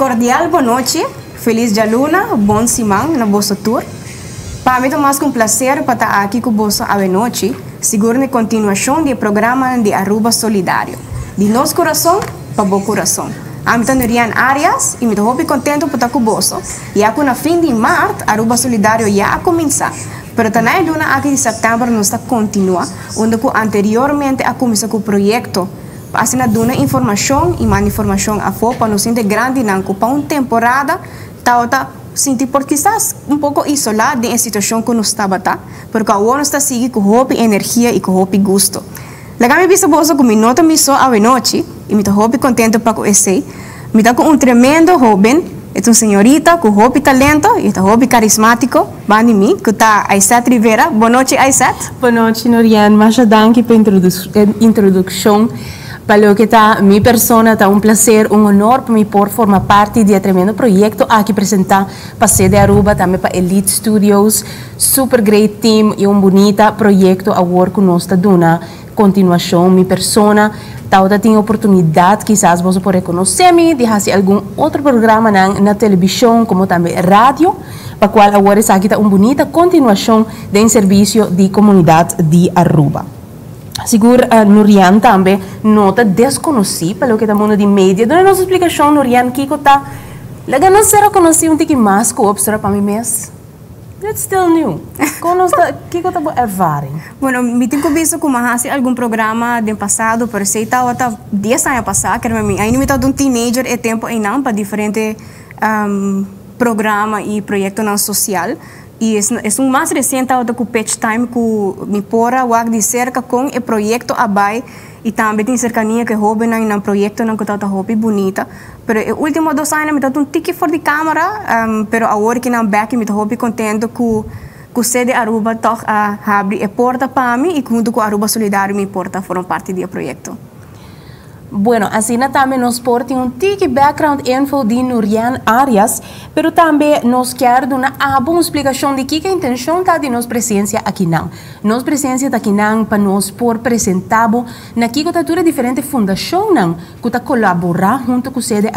cordial boa noite, feliz dia luna, bom simão na vosso tour. Para mim é mais um prazer para estar aqui com você a noite, seguro na continuação do programa de Aruba Solidário. De nosso coração para o coração. Eu sou Nurian Arias e me estou muito contente por estar com você. E aqui no fim de março, Aruba Solidário já começar. Pero também luna aqui de setembro nós está continua, onde anteriormente a começar com o projeto. Assim, dona informação e mais informação a fora para nos sentir grande não para uma temporada tá sentir porque estás pouco isolado da situação que nós estava porque agora está seguindo com hope energia e com hope gosto. Legal me vista você com nota me só a noite e me tô hope contente para com esse me tá com tremendo jovem é uma senhorita com hope talento e tá hope carismático bani mim que tá Aisat Rivera. Boa noite, Aisat. Boa noite, Norian. Mas danke pela introdução. Para que tá minha persona tá prazer, honor para mim por formar parte de tremendo projeto aqui apresentar para sede Aruba também para Elite Studios, super great team e bonita projeto agora que nós está dando continuação minha persona tá tem oportunidade quizás você pode reconhecer-me de fazer algum outro programa na televisão como também rádio para qual agora está aqui tá bonita continuação do serviço de comunidade de Aruba. Seguro, Nurian também nota desconhecido pelo que estamos de mídia. Dona nossa explicação, Nurian, que está lá não será conhecido que mais que observa para mim mesmo. That's still new. Como está, que está ervaring? Bueno, me tenho visto como hasi algum programa do passado, por sei tá 10 anos passado, que ainda me tá um teenager e tempo em não para diferente programa e projeto não social. E é mais recente com o Patch Time que me pora de cerca com o projeto abai e também tem cercania que hobby na projeto não que tá hobby bonita. Pero o último 2 anos me tá um tique fora de câmera, pero agora que na back me tá hobby contente que sede Aruba toch abre a porta para mim e junto com Aruba Solidário me porta foram parte do projeto. Bueno, assim também nos porta um tique background info de Nurian Arias, pero também nos quer dar uma boa explicação de que a intenção tá de nossa presença aqui não. Nossa presença aqui não para nós por apresentar na que cultura diferente fundação não, que tá colaborar junto com sede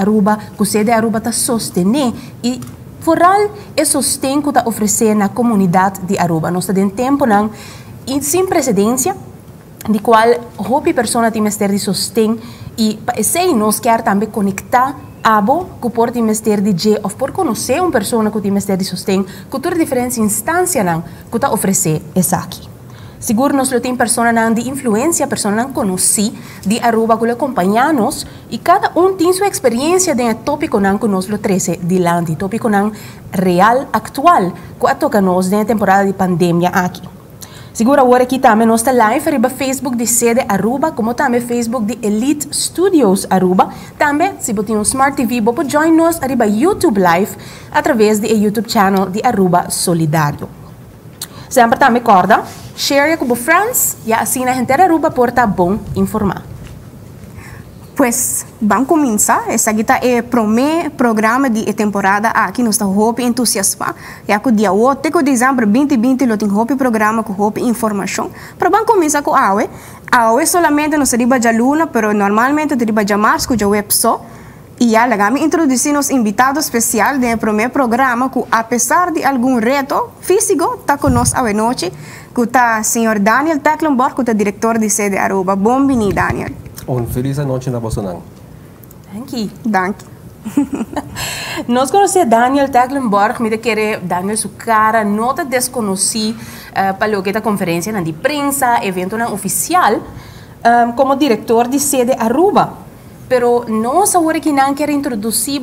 Aruba tá sostener e foral é sustento que tá oferecer na comunidade de Aruba. Nós tá em tempo não e sem precedência de qual houve pessoa tem mestre de sustento e sei nós quer também conectar abo que pode mestre de G ou por conhecer uma pessoa que tem mestre de sustento que toda diferente instância não que tá oferecer essa aqui. Seguro nós tem pessoa não de influência, pessoa não conhece de Aruba que acompanha-nos e cada tem sua experiência de tópico não que nós lo trece de lande, tópico não real, atual, que toca nós na temporada de pandemia aqui. Segura agora aqui também nós está live arriba Facebook de sede Aruba, como também Facebook de Elite Studios Aruba. Também, se você tem um Smart TV, pode join nós arriba YouTube Live através do YouTube channel de Aruba Solidário. Sempre também corda, share com os friends e assim a gente de Aruba porta bom informar. Pues vamos começar. Essa aqui é o primeiro programa de temporada aqui. Nós estamos muito entusiasmados. Já que o dia 8 de dezembro 2020 nós temos um programa com informação. Mas vamos começar com a AUE. A AUE solamente não seria de luna, mas normalmente seria de março, que é o web só. E já vamos introduzir nos invitados especiais do primeiro programa, que apesar de algum reto físico, está conosco a noite, que está o senhor Daniel Tecklenburg, que é diretor de sede Aruba. Bom-vindo, Daniel. Feliz noite na vossa não. Danke. Nós conhecemos Daniel Tecklenburg, me querer Daniel sua cara, nota desconheci para o que a conferência na de prensa, evento não oficial, como diretor de sede Aruba. Pero nós agora que não quer introduzir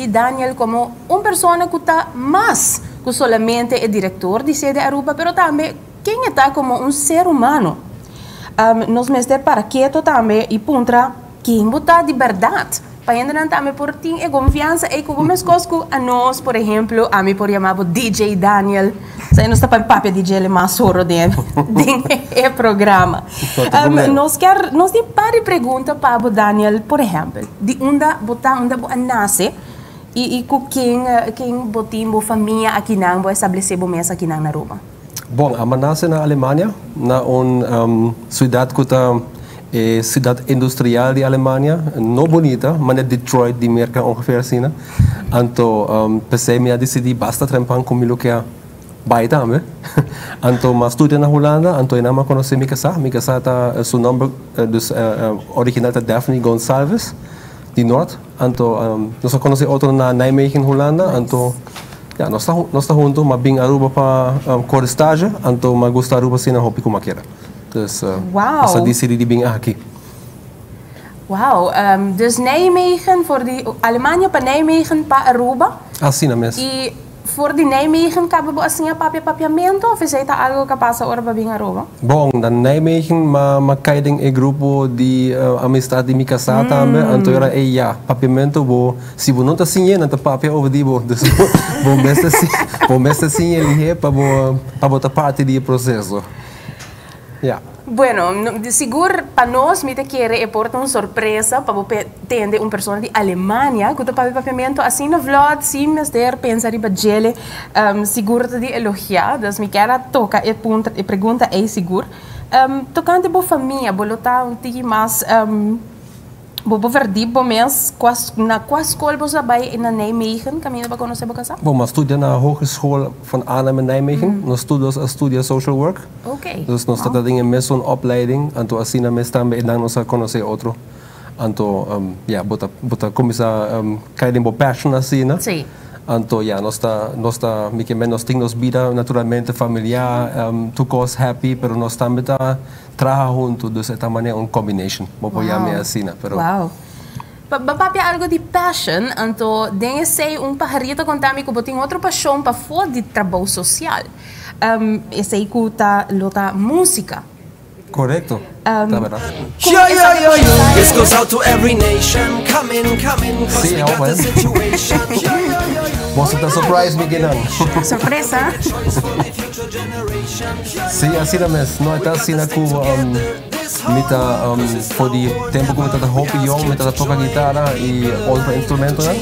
Daniel como uma pessoa que está mais que solamente é diretor de sede Aruba, pero também quem está como um ser humano. Nós mestre para quieto também e puntra quem botar de verdade. Para ainda também por ter a confiança e como as coisas a nós, por exemplo, a mim por chamar DJ Daniel. Sai nós está para papel DJ ele mais soro dentro do programa. Nós tem para pergunta para o Daniel, por exemplo, de onde botar onde nasce e com quem botar família aqui não, estabelecer o mês aqui na Aruba. Bom, eu nasci na Alemanha, na uma cidade que está ciudad industrial de Alemania, no bonita, maar net Detroit die merken ongeveer zien. Anto PC me decidi basta trempan com milo que a baita me. Anto ma studia na Holanda, anto ina ma conhece mi casa ta su nome dus original ta Daphne Gonçalves de Noord. Anto nós conhece outro na Nijmegen Holanda, anto ja, nós está junto, mas bem Aruba para cor estágio, anto ma gusta Aruba sina hopi como queira. Dus essa decidi de bem aqui. Wauw, dus Nijmegen voor die Alemania para Nijmegen para Aruba. Assim na mes. E voor die Nijmegen cabe bo assim a papiamento ou fez algo que passa ora para bem Aruba? Bom, na Nijmegen ma kaiding e grupo de amistade de mi casa também, anto era ja, papiamento bo se bo não tá sinha, não tá papia over di bo, dus bo mesta sinha ali para bo tá parte do processo. Ja. Bueno, de seguro para nós me te querer é porta uma surpresa para você entender uma pessoa de Alemanha que está para papiamento assim no vlog, sim, mas der pensar em bajele, seguro de elogiar, das me quer toca e ponto e pergunta é seguro, tocante bo família, bolota tigi mais Bobo verdi bo mes na qual school bo sabay in Nijmegen, kami ba conhecer bo casa? Bom, mas studia na Hogeschool van Arnhem in Nijmegen. Nós studia social work. Okay. Dus nós tá dingen met zo'n opleiding, anto assim mes também dan nós conhecer outro. Anto ja, bota começar kaiding bo passion assim, né? Sim. Anto ja, nós tá mica menos ting nos vida naturalmente familiar, tukos happy, pero nós também tá trabaja junto, dus esta maneira un combination. Mo poiame assim, pero. Wow. Papapia algo de passion, anto dengue sei pajarito contami que botin outra paixão para fora de trabalho social. Esse aí cuta lota música. Correcto. Tá verdade. This goes out to every nation. Come in, cause we got the situation. Você tá surprise me ganhando. Surpresa. Sim, assim mesmo. Não é assim na Cuba. Mita por de tempo como tá hopi yo, mita toca guitarra e outro instrumento, né?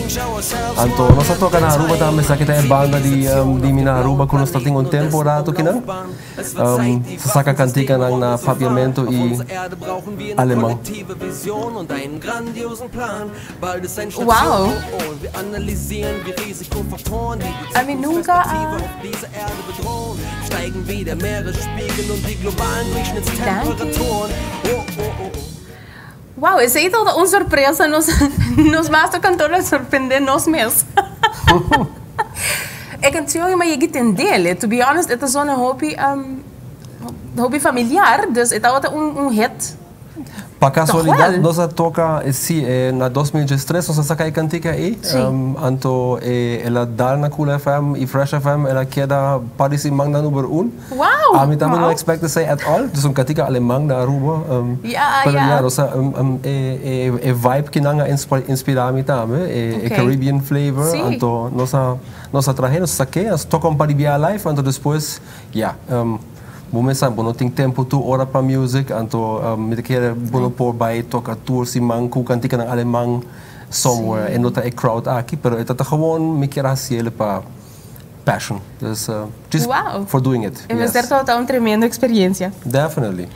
Anto nós toca na Aruba também, sabe que tem banda de mina Aruba quando está tem tempo rato que não? Saca cantica na papiamento e alemão. Wow. A mim nunca steigen wie der Meeresspiegel und die globalen Durchschnittstemperaturen. Wow, esse aí toda uma surpresa, nos basta cantor a surpreender nós mesmos. A canção é uma entender, to be honest, é só hobby familiar, dus é um hit. Para casualidade, nós toca sim na 2013 nós saca cantica aí, anto ela dá na Cool FM e Fresh FM ela queda parece manga número 1. Wow. A mim também não expect say at all, dus cantica alemão na Aruba. Ja. Nossa vibe que nanga inspira me também, Caribbean flavor, anto nossa traje saque, toca para via live, anto depois, Momentan, não tem tempo tu ora para music, anto me quer bono por by toca tour si manku cantica ng alemão somewhere, e nota crowd aqui, pero ita ta gewoon me quer hacer para passion, just for doing it. É certo, uma tremenda experiência. Definitely.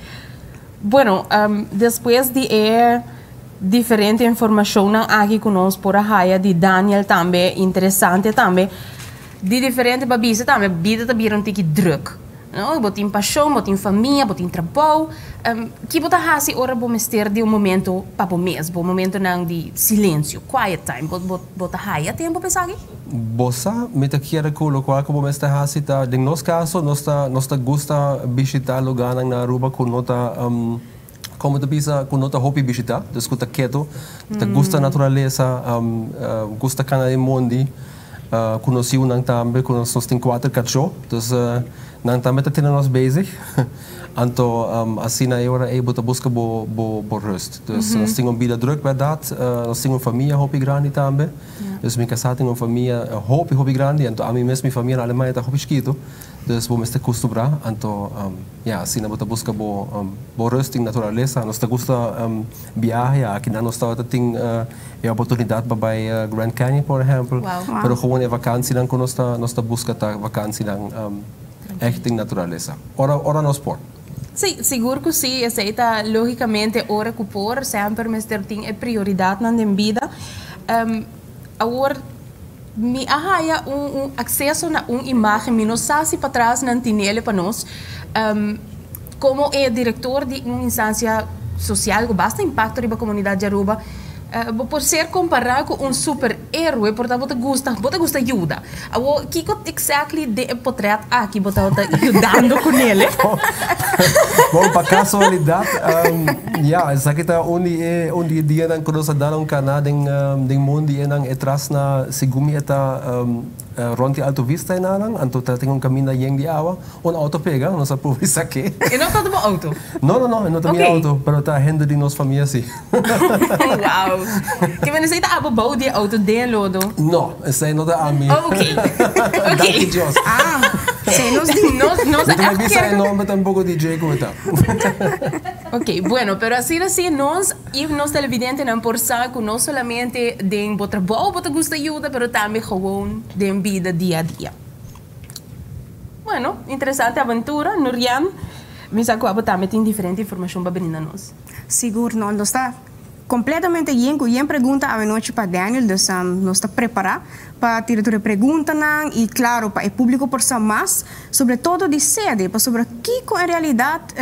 Bueno, depois de diferente informação aqui conosco por a raia de Daniel também, interessante também, de diferente babisa também, vida também um tique druk. No, botin paixão, botin família, botin trabalho. Que bota hasi ora bo mister de momento para o mesmo, momento não de silêncio, quiet time. Bota haia tempo pensar aqui? Bossa, me te quer colocar como mister hasi ta. Em nosso caso, nós gosta visitar lugar na Aruba com nota como te bisa com nota hobby visitar, dus kuta quieto, te gusta natureza, gusta cana de mundo. Conheci nang também, nós temos 4 cachorros, então nang também tá tendo nós basic, então assim na hora é botar busca bo rust, então nós temos vida druk verdade, nós temos família hobby grande também, então minha casa tem uma família hobby grande, então a mim mesmo minha família na Alemanha tá hobby chiquito, então vou me estar acostumar, então assim na botar busca bo rust em natureza, nós tá gosta viajar, aqui na nós tá tem a oportunidade para Grand Canyon, por exemplo, pero gewoon é vakantie dan com nós tá busca tá vakantie dan echt em natureza, ora no sport. Sim, seguro que sim, aceita logicamente hora que por sempre mas tem prioridade na vida. Agora me arraia acesso na imagem, me não sabe para trás na tinele para nós. Como é diretor de uma instância social que basta impacto na comunidade de Aruba, por ser comparado com super-herói, portanto, você gosta de ajuda. O que exactly de portrait aqui, você está ajudando com ele? Bom, para casualidade, essa aqui está onde dia nang kuno sa dalong kana ding mundo nang etras na sigumi eta Ronti Alto Vista nang anto tatingong caminho yang di awa on auto pega nossa publica aqui. E não está no auto? Não, não está no auto, pero tá renda de nossa família sim. Wow. Que você está abobou de auto de lodo? Não, essa não dá a mim. Okay. Danke Dios. Nos me visa enorme tampoco DJ como está. Ok, bueno, pero así nos televidentes não por saco não solamente de trabalho, botar gusta ajuda, pero também gewoon de vida dia a dia. Bueno, interessante aventura, Nurian. Me sacou a também tem diferente informação para brindar nós. Seguro, não está completamente bien, que pergunta a noite para Daniel, dus nós está preparado para tirar pergunta e claro para o público por saber mais, sobretudo de sede, para sobre que em realidade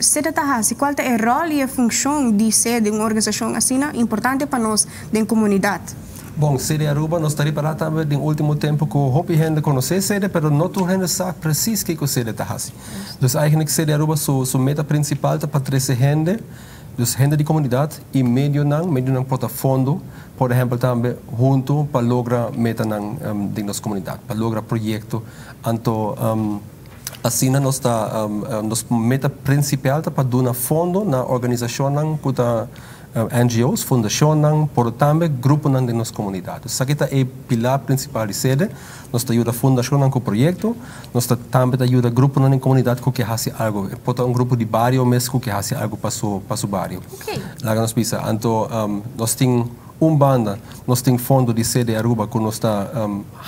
sede está fazendo, qual é o rol e a função de sede uma organização assim importante para nós da comunidade. Bom, sede Aruba nós está preparado também no último tempo que hopi gente conhece sede, pero não todo gente sabe preciso que sede está fazendo. Então, eigentlich sede Aruba sua meta principal é para 13 gente. Dus gente de comunidade e meio não portafundo, por exemplo, também junto para lograr meta de nossa comunidade, para lograr projeto. Então, assim nossa meta principal é para dar fundo na organização que NGOs, fundação, por também grupo de nossa comunidade. Isso aqui é o pilar principal de sede. Nós ajuda a fundação com o projeto, nós também ajuda o grupo na comunidade que faz algo. Pode grupo de bairro mesmo que faz algo para o bairro. Okay. Lá nós pensa, então nós temos banda, nós temos fundo de sede Aruba que nós está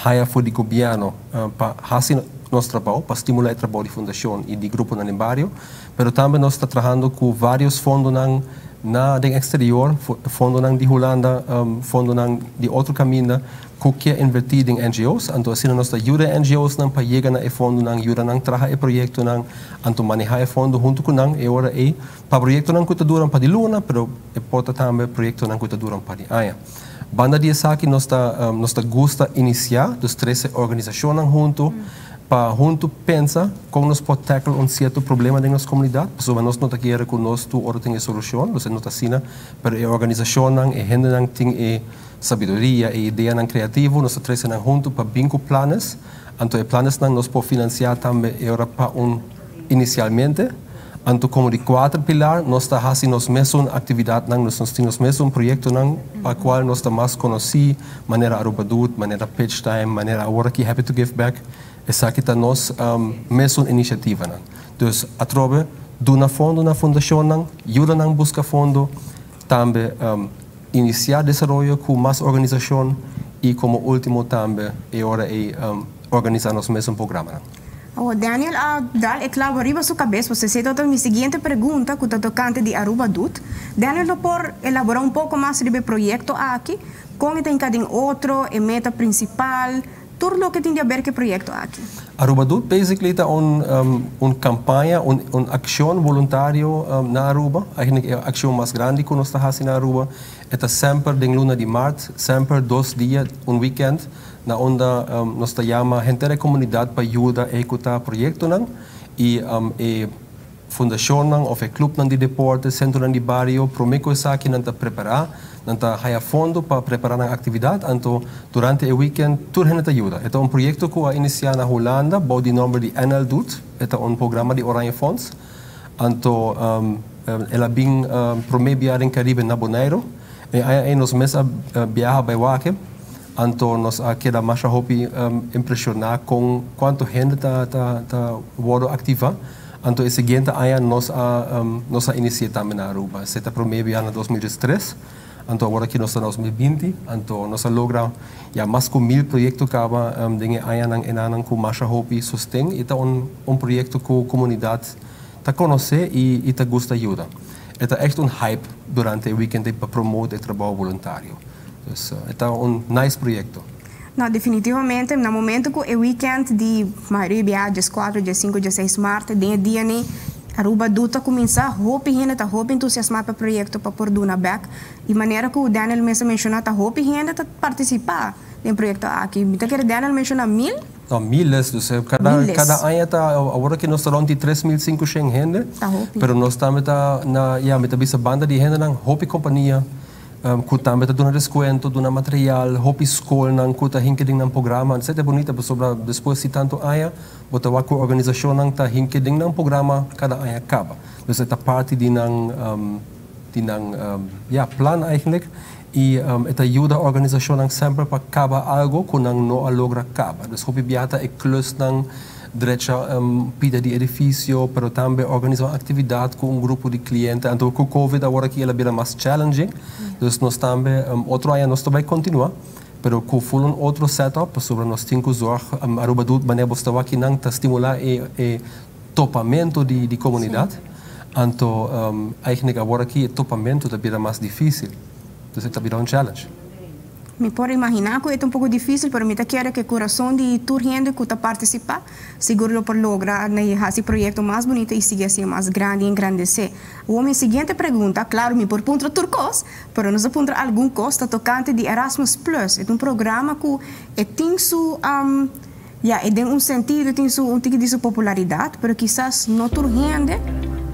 hire for de governo para fazer nosso trabalho, para estimular o trabalho de fundação e de grupo no bairro, mas também nós está trabalhando com vários fundos na exterior, fundo de Holanda, fundo de outro caminho, que quer investir em NGOs, então assim nós ajuda NGOs para chegar na fundo, ajuda a trabalhar o projeto, então manejar o fundo junto com e agora para projeto que duram para de luna, pero pode também projeto que duram para de aia. Banda de aqui nós gosta iniciar dos 13 organizações junto para junto pensar como nós podemos tackle certo problema da nossa comunidade, porque nós não queremos que nós tenha solução, nós não assina, mas a organização e a gente tem sabedoria e ideia criativa, nós trazemos junto para bingo planos, então os planos nós podemos financiar também para inicialmente, então como de 4 pilares, nós estamos fazendo a mesma atividade, nós temos o mesmo projeto para o qual nós estamos mais conhecidos, maneira Aruba Dut, maneira Pitch Time, maneira agora que Happy to Give Back. Essa aqui é a nossa mesma iniciativa. Então, através de uma fundo na fundação, ajuda a buscar fundo, também iniciar desenvolvimento com mais organização e, como último, também organizar nosso mesmo programa. Oh, Daniel, é claro, arriba sua cabeça, você sei toda a minha seguinte pergunta, que está tocante de Aruba Dut. Daniel, por elaborar pouco mais sobre o projeto aqui, como tem cada outro, a meta principal, tudo o que tem a ver com o projeto aqui. Aruba Dut, basically, é uma campanha, uma ação voluntária na Aruba. A ação mais grande que nós estamos fazendo na Aruba é sempre em luna de março, sempre 2 dias, weekend, na onde nós chamamos a gente da comunidade para ajudar a executar o projeto. E a fundação ou o clube de deporte, centro de bairro, promete isso aqui para preparar. Nanta haya fundo para preparar a atividade, então durante o weekend tudo gente ajuda. É projeto que a iniciar na Holanda, bom de nome de NL Dut, é programa de Oranje Fonds. Então ela vem promebiar em Caribe na Bonaire, e aí nós mesmos viaja para Wake, então nós queda mais hopi impressionar com quanto gente está ativa. Então, esse seguinte ano nós iniciamos também na Aruba. Você está promebiar em 2013. Então, agora aqui nós estamos em 2020, então nós logramos mais de 1000 projetos que com mais hopi sustém. Então, projeto que a comunidade te conoce y te gusta ayuda. Está echt un hype durante el weekend para promover el trabajo voluntario. Entonces, está un nice proyecto. Não, definitivamente, no momento que o weekend de maioria viagens, 4, dia 5, dia 6 de março, tem dia nem Aruba duta começar, roupa gente tá roupa entusiasmada para o projeto para pôr do na back e maneira que o Daniel mesmo mencionou tá roupa gente tá participar do projeto aqui. Então que Daniel mencionou 1000? Não, miles, cada ano tá agora que nós estamos de 3.500 gente, pero nós estamos na bisa banda de gente na roupa companhia. Kutame ta duna descuento, duna material, hopi school nang kuta hinkeding ng programa. Sa ito bonita po sobra después si tanto aya, bota wako organisasyon nang ta hinkeding ng programa kada aya kaba. Dus ita parte din ng plan eigenlijk. Ita ayuda organisasyon nang sempre pa kaba algo kung nang no alogra kaba. Dus hopi biata e klus ng derecha pida di edificio, pero também organizar uma atividade com grupo de clientes. Então, com o Covid, agora que ela vira mais challenging, então nós também, outro ano nós também continuar, pero com outro setup, sobre nós temos que usar Aruba do maneira bosta aqui não tá estimular e topamento de comunidade. Então, eigenlijk agora que o topamento tá vira mais difícil, então tá vira challenge. Me pode imaginar que é um pouco difícil, mas me quero que o coração de toda gente que está participar, seguro por lograr esse projeto mais bonito e seguir assim mais grande e engrandecer. O minha seguinte pergunta, claro, me por ponto turcos, mas nós ponto algum custo tocante de Erasmus Plus. É um programa que tem tem sentido, tem tique de sua popularidade, mas quizás não toda gente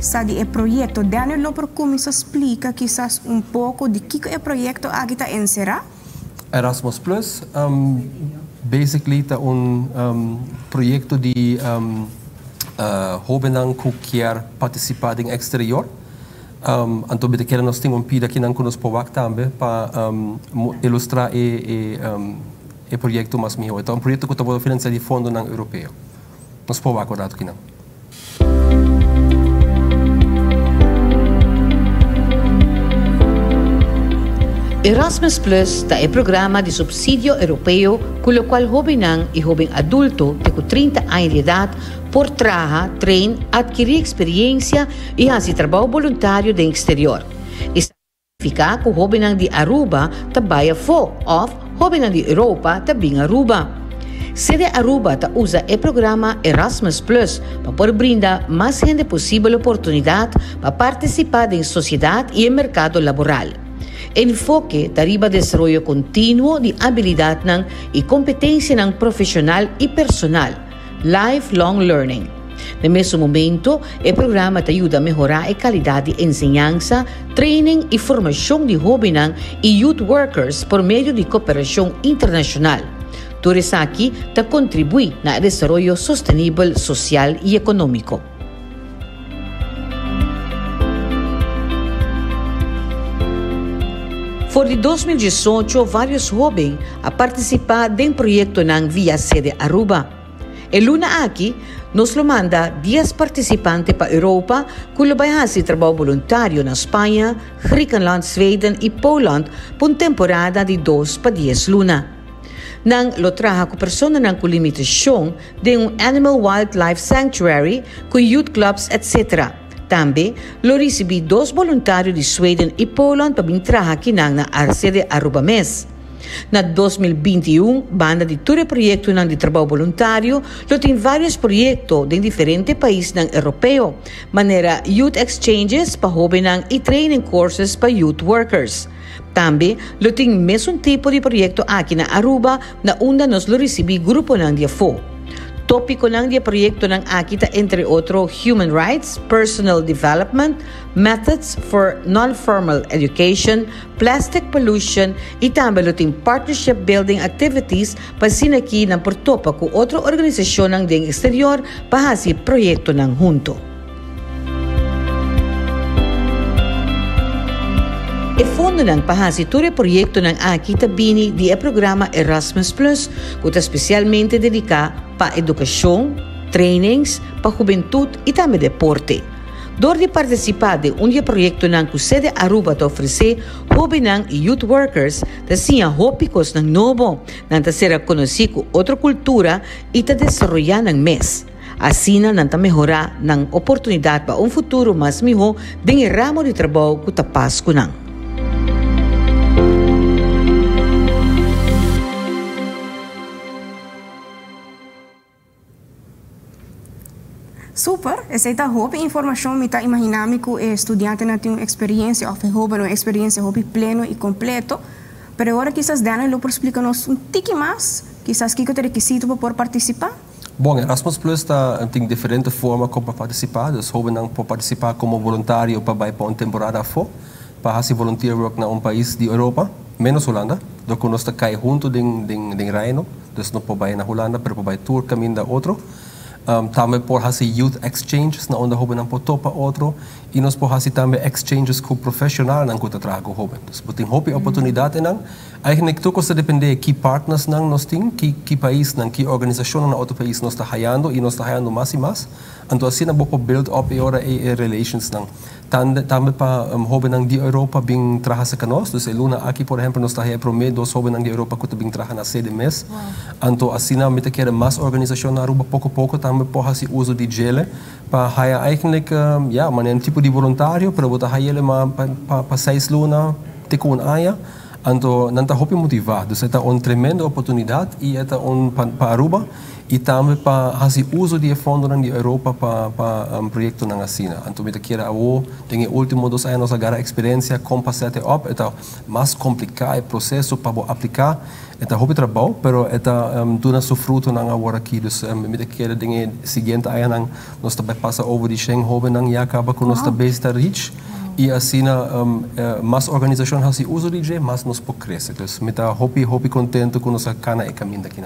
sabe o projeto. Daniel Loper começa a explicar quizás um pouco de que é o projeto aqui está encerrado. Erasmus Plus, basically tá projeto de jovens que quer participar em exterior. Então, bem que nós temos pida que não conosco por também para ilustrar o projeto mais melhor. Então, projeto que está financiado de fundo não europeu. Nós por acordado que não. Erasmus Plus é o programa de subsídio europeu com o qual jovem e jovem adulto de 30 anos de idade por trabalhar, treinar, adquirir experiência e fazer trabalho voluntário no exterior. Isso significa que o jovem de Aruba trabalha fora, ou jovem de Europa também Aruba. Sede Aruba usa o programa Erasmus Plus para poder brindar mais gente possível oportunidade para participar da sociedade e no mercado laboral. Enfoque deriva desarrollo contínuo de habilidad y competencia profesional y personal, lifelong learning. En ese momento, el programa te ayuda a mejorar la calidad de enseñanza, training y formación de jóvenes y youth workers por medio de cooperación internacional. Todo eso aquí te contribuye al desarrollo sostenible social y económico. Por 2018, vários jovens a participar de projeto via sede Aruba. El luna aqui, nos lo manda 10 participantes para Europa, que vai fazer trabalho voluntário na Espanha, Griekenland, Zweden e Poland por temporada de 2 para 10 luna. Nang lo traha com pessoas com limitação de animal wildlife sanctuary, com youth clubs, etc. Também, lo recebi 2 voluntários de Sweden e Poland para entrar aqui na sede Aruba Mes. Na 2021, banda de todo projeto de trabalho voluntário, lo tem vários projetos em diferentes países europeus, maneira youth exchanges para jovens e training courses para youth workers. Também, lo tem mesmo tipo de projeto aqui na Aruba, na onde nós lo recebi grupo de afo. Tópico ng proyecto ng AKITA entre otro human rights, personal development, methods for non-formal education, plastic pollution y también partnership building activities para sinaki ng portopa con otra organisasyon ng ding exterior para si proyecto ng junto. E fondo ng pahasitore proyecto ng AKITA bini di programa Erasmus Plus, que especialmente dedica para educação, trainings, para juventud e também deporte. Dor de participar de proyecto ng sede Aruba te oferecer jovens e youth workers te siya hópicos ng novo, nang te ser conocido outra cultura e te desarrollar ng mes. Assim, nanta melhorar ng oportunidade para futuro mas melhor din ramo de trabalho que tapas ko nang. Super, essa é a roupa informação me está imaginando que o estudante não tem uma experiência uma experiência pleno e completo, mas agora quizás Daniel por explicar-nos tique mais, quizás que é requisito para participar. Bom, Erasmus Plus tem diferentes formas para participar. Os jovens não podem participar como voluntário para uma temporada fora, para fazer volunteer work na país de Europa, menos Holanda. Então, nós estamos juntos em Reino, então não podemos ir na Holanda, mas podemos tour caminho da outro. Também por fazer youth exchanges na onde o jovem não pode topar outro e nós podemos fazer também exchanges com profissional não que trabalha com o jovem. Então, tem hobby oportunidade não. Eigentlich tudo costa depender que partners não nós tem, que país não, que organização na outro país nós está haiando e nós está haiando mais e mais. Então assim não pode build up e relations não. Também para jovem não de Europa bem trabalha com nós. Então, Luna aqui por exemplo nós está aí prometo dos jovens não de Europa que bem trabalha na sede mês. Então assim não me quer mais organização na Aruba pouco a pouco também pode fazer uso de gele para hire eigenlijk um tipo de voluntário para botar hire para 6 luna te com aia. Então, não está motivado. Então, é uma tremenda oportunidade e é para Aruba e também para fazer uso de fundos da Europa para projeto na Assina. Então, me quer tem o último 2 anos agora a experiência com passete up, é mais complicado o processo para aplicar. É hobby trabalho, mas é tudo nosso fruto na agora aqui. Então, me quer tem seguinte ano nós também passa over de Schengen hobby não e acaba com nós também estar rich. E assim, mais organização faz uso de mais nos pode crescer. Então, me está hobby contente com nossa cana e caminho daqui.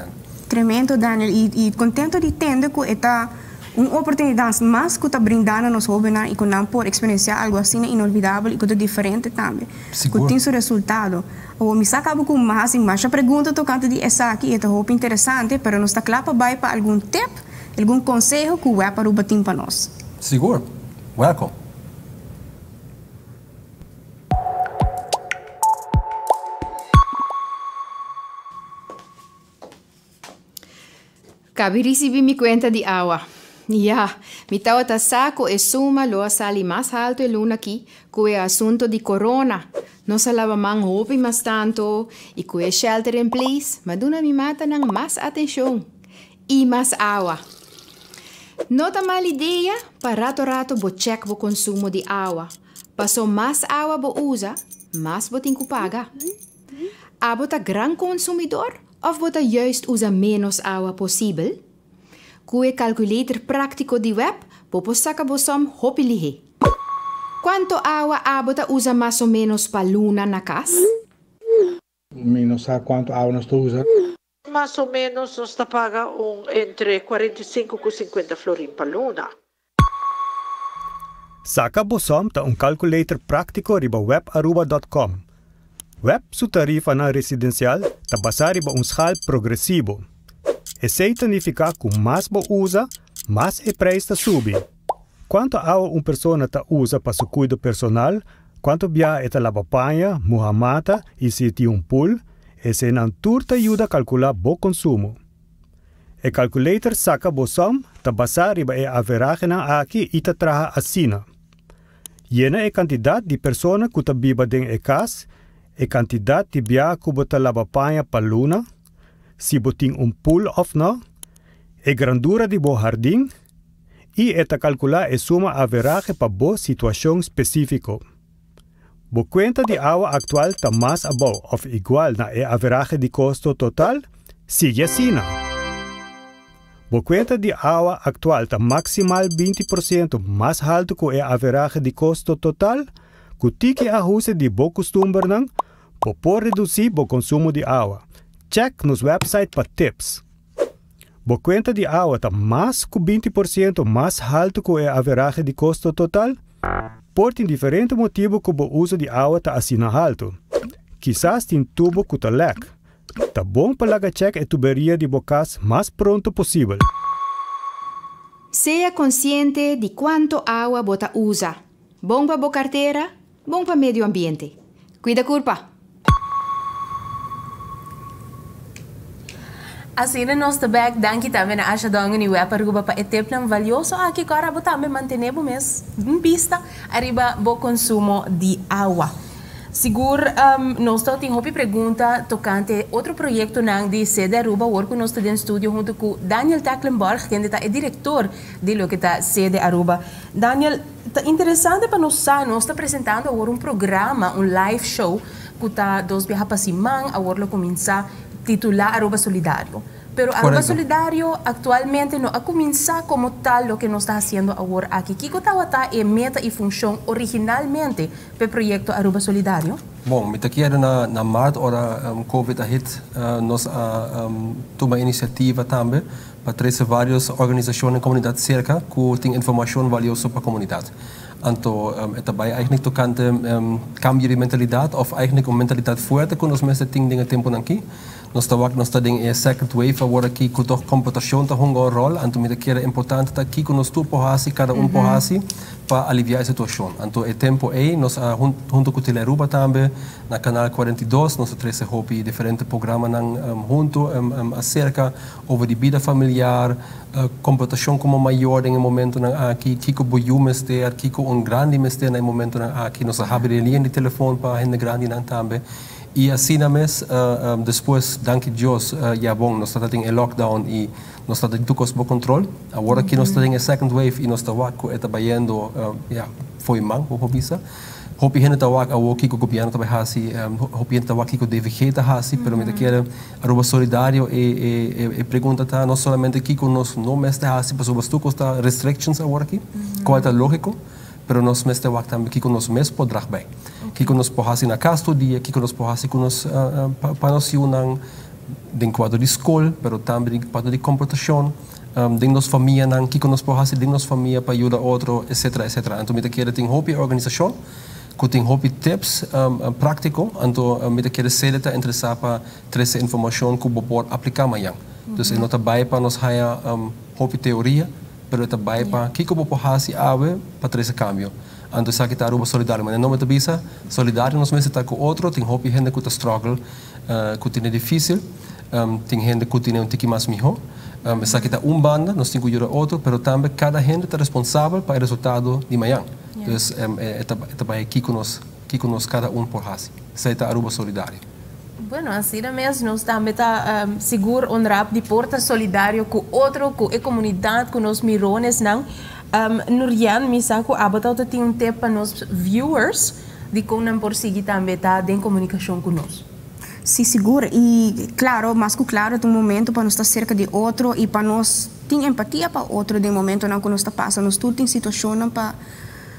Tremendo, Daniel. E contente de entender que é uma oportunidade mais que está brindando nos jovens e que não por experienciar algo assim inolvidável e que é diferente também. Que tem seu resultado. O me acaba com mais a pergunta tocante de essa aqui é hobby interessante, mas não está claro para algum tip, algum conselho que o web para o batim para nós. Seguro. Welcome. Acabei de receber minha conta de água. Me estava a saco e suma lo sali mais alto e luna aqui, com o assunto de corona. Não se lava man roupa mais tanto, e com o shelter in place, mas duna me mata nang mais atenção e mais água. Nota mal ideia, para rato bo check o consumo de água. Passou mais água bo usa, mais bo tem que pagar. Abo tá gran consumidor? Of bota juist usa menos água possível? Com o calculator prático de web, popo saca bosom hopilihe. Quanto água a bota usa mais ou menos para luna na casa? Menos a quanto água nós usa? Mais ou menos nós paga entre 45 e 50 florin para luna. Saca bosom ta calculator prático riba webaruba.com. Web su tarifa na residencial ta basar riba scal progresivo. Esse significa que mais bo usa, mais o preço ta subi. Quanto água pessoa ta usa para seu cuidado personal, quanto bia eta lavapanha, muhamata e se ti pool, esse nan turta ajuda a calcular bo consumo. E calculator saca bosom ta basar riba average na aqui e ta traha assina. Jena quantidade de persona que ta biba den casa, e quantidade de bia que bota lavapanha para luna, se boting pool of no, e grandura de bo jardim, e eta calcular e suma average para bo situação específico. Bo cuenta de água actual ta mais above of igual na e average de custo total, sigue assim. Bo cuenta de água actual ta maximal 20% mais alto que e average de custo total, que tiki ajuste de bo costumbre nang, por reduzir bo consumo de água. Check nos website para tips. Bo cuenta de água ta mais que 20% mais alto que e average de custo total, por tem diferente motivo que bo uso de água ta assina alto. Quizás tem tubo que ta leak. Tá bom para laga check a tuberia de bocas mais pronto possível. Seja consciente de quanto água bota usa. Bom para boa carteira, bom para meio ambiente. Cuida culpa. Assim na nossa back, danke também na acha dongo ni web aruba pa eteplan valioso aqui agora bo também mantenebo mes vista arriba bo consumo de água. Seguro, nós temos uma pergunta tocante outro projeto de sede Aruba, work nós estamos em estúdio junto com Daniel Tecklenburg, que é diretor de lo que está sede Aruba. Daniel, é interessante para nós estamos apresentando agora um programa, um live show, que está dos viaja para Simão, agora começa titular Aruba Solidário. Pero Aruba Solidário atualmente não começa como tal lo que nós está fazendo agora aqui. Que está é meta e função originalmente para o projeto Aruba Solidário? Bom, met aqui era na março, ora COVID hit, nós tomamos iniciativa também para trazer várias organizações e comunidades cerca que têm informação valiosa para a comunidade. Então, é também eigenlijk tocante cambio de mentalidade, ou eigenlijk uma mentalidade forte que nós mesmos temos tempo aqui. Nós estamos em a second wave agora aqui com a computação está jogando um rol, então me que é importante aqui que nós tu porrasi cada porrasi para aliviar a situação. Então é tempo aí nós junto com o Teleruba também na canal 42 nós trazemos hobby diferentes programas junto acerca over de vida familiar, computação como maior em momento aqui, kiko boiu mester, kiko grande mester no momento aqui nós abrimos a linha de telefone para gente grande também. E assim mesmo, depois, danke Deus, já bom, nós estamos em lockdown e nós estamos em tudo sob controle. Agora que nós estamos em second wave e nós estamos trabalhando, foi mal, vou dizer. Hopi gente estava aqui com o governo também assim, hopi gente estava aqui com o DVG assim, pero me quero Aruba Solidário e pergunta tá não somente aqui com nós não mestre assim, mas sobre tudo está restrictions agora aqui, qual é lógico, pero nós mestre também aqui com nós mesmo podrá bem. Que nós podemos na casa todo dia, que nós podemos para nós unang de quadro de escola, pero também de quadro de computação, de nossa família, que nós podemos de nossa família para ajudar outro, etc, etc. Então me quero ter hobby organização, que tem hobby tips prático, então me quero ser interessado para trazer informação que pode aplicar amanhã. Então não também para nós haya hobby teoria, pero também para que eu posso fazer para trazer cambio. Então, se aqui está Aruba Solidário, mas não é bisa solidário, nós mesmos está com outro, tem hobby gente que está struggle, que tem difícil, tem gente que tem tique mais melhor, se aqui está banda, nós temos que ajudar outro, mas também cada gente está responsável para o resultado de amanhã. Então, é também aqui que nós cada por fazer. Isso está Aruba Solidário. Bueno, assim mesmo, nós também está seguro um rap de porta solidário com outro, com a comunidade, com os mirones, não? Nurian, me saco, abatau tem tempo para nos viewers de como por seguir também tá em comunicação conosco. Sim, seguro. E claro, mas claro, tem um momento para nós estar cerca de outro e para nós ter empatia para outro de momento não que nós está passando, nós tudo tem situação para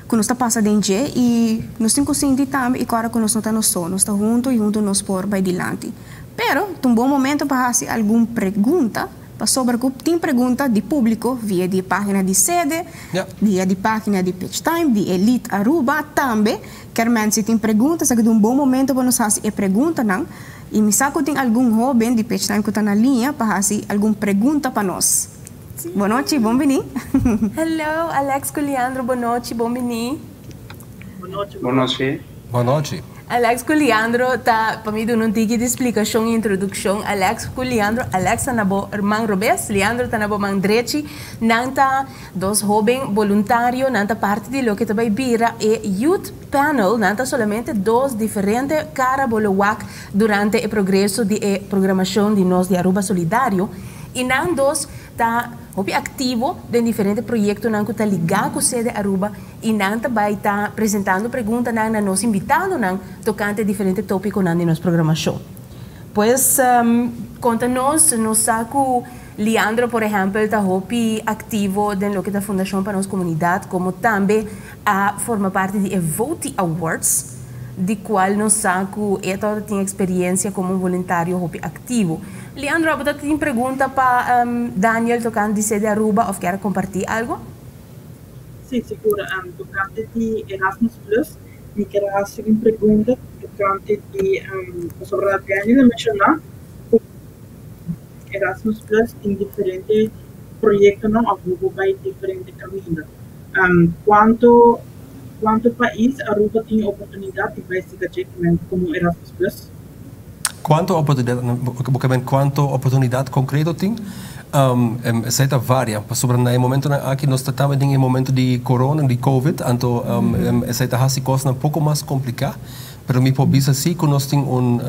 que nós está passando em dia e nós temos que sentir também e agora que nós não estamos só, nós estamos juntos nós por vai adiante. Pero tem um bom momento para fazer alguma pergunta. Sobre que tem pergunta de público via de página de sede, via de página de PageTime, de Elite Aruba também. Quer se tem perguntas, é um bom momento para nós fazer pergunta, não? E me saco tem algum jovem de PageTime que está na linha para fazer alguma pergunta para nós. Boa noite, bom venir. Hello, Alex Culiandro, boa noite, bom venir. Boa noite. Boa noite. Boa noite. Alex Culiandro tá para mim não tem que explicação e introdução. Alex Culiandro, Alex tá na bo irmão Robes, Leandro tá na bo mão direita, nanta dos jovens voluntários, nanta parte de lo que também vira e youth panel, nanta solamente dos diferentes cara bolowak durante o progresso de programação de nós de Aruba Solidário e nan dos tá ativo em diferentes projetos que está ligado com a sede Aruba e não também está apresentando perguntas na nos invitando tocante diferentes tópicos na nossa programação. Pois, conta-nos, nos saco Leandro, por exemplo, está ativo dentro da Fundação para a nossa comunidade, como também forma parte de Vote Awards, de qual nos saco tem experiência como voluntário ativo. Leandro, você tem pergunta para Daniel tocante de sede Aruba ou quer compartilhar algo? Sim, segura. Tocante de Erasmus Plus, me quero fazer uma pergunta tocante de sobre a Daniel mencionar Erasmus Plus em diferentes projetos não Aruba vai diferentes caminhos. Quanto país Aruba tem oportunidade de investigar como Erasmus Plus? Quanto oportunidade concreto tem? Aceita varia. Sobre no momento aqui nós estamos em momento de corona, de covid, então aceita as coisas um pouco mais complicado. Pero mi po bisa si que nós temos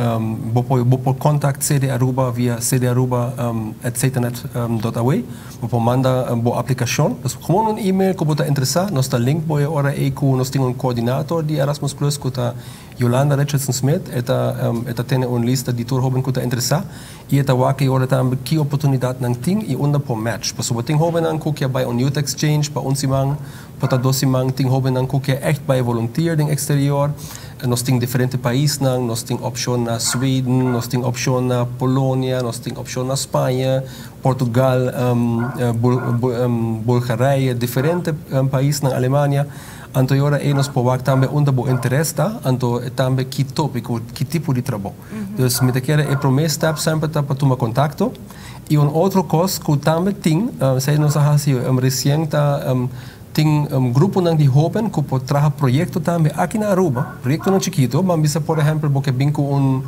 por contact CD Aruba via cdaruba@cetanet.away. Bo manda bo aplicação. Dus gewoon een e-mail que bota interessar. Nós tá link boy ora e ku nós temos coordenador de Erasmus Plus que tá Yolanda Richardson Smith. Eta tem lista de tour hoben que tá interessar. E eta wake ora também que oportunidade nang ting e onda por match. Paso boting hoben nang que by on youth exchange pa onsimang, pota dosimang ting hoben nang que echt by volunteer ding exterior. Nós temos diferentes países, nós temos opção na Sweden, nós temos opção na Polônia, nós temos opção na Espanha, Portugal, Bulgária, diferentes países na Alemanha. Então, agora nós podemos também onde o interesse está, então também que tópico, que tipo de trabalho. Então, me quero é primeiro step sempre para tomar contato. E outra coisa que também tem, sei nós assim, recém tem grupo de jovens que pode trazer projeto também aqui na Aruba, projeto não chiquito, mas bisa por exemplo porque vem com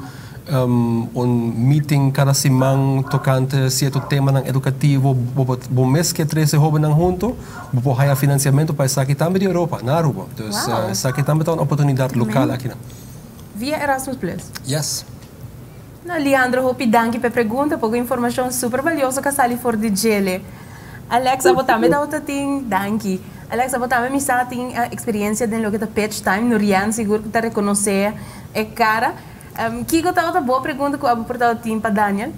meeting cada semana tocante certo tema educativo, bom mês que 13 jovens junto, bom haya financiamento para isso aqui também de Europa, na Aruba. Então, isso aqui também tem uma oportunidade local aqui. Via Erasmus Plus? Yes. Leandro, hopi danke per pergunta, pouco informação super valiosa que sali for de gele. Alexa, botame da outra ting, danke. Alexa, botame mi sa ting experiência den logo da pitch time no Rian, seguro que tá reconhecer é cara. Kiko tá outra boa pergunta que eu abortar o tim para Daniel.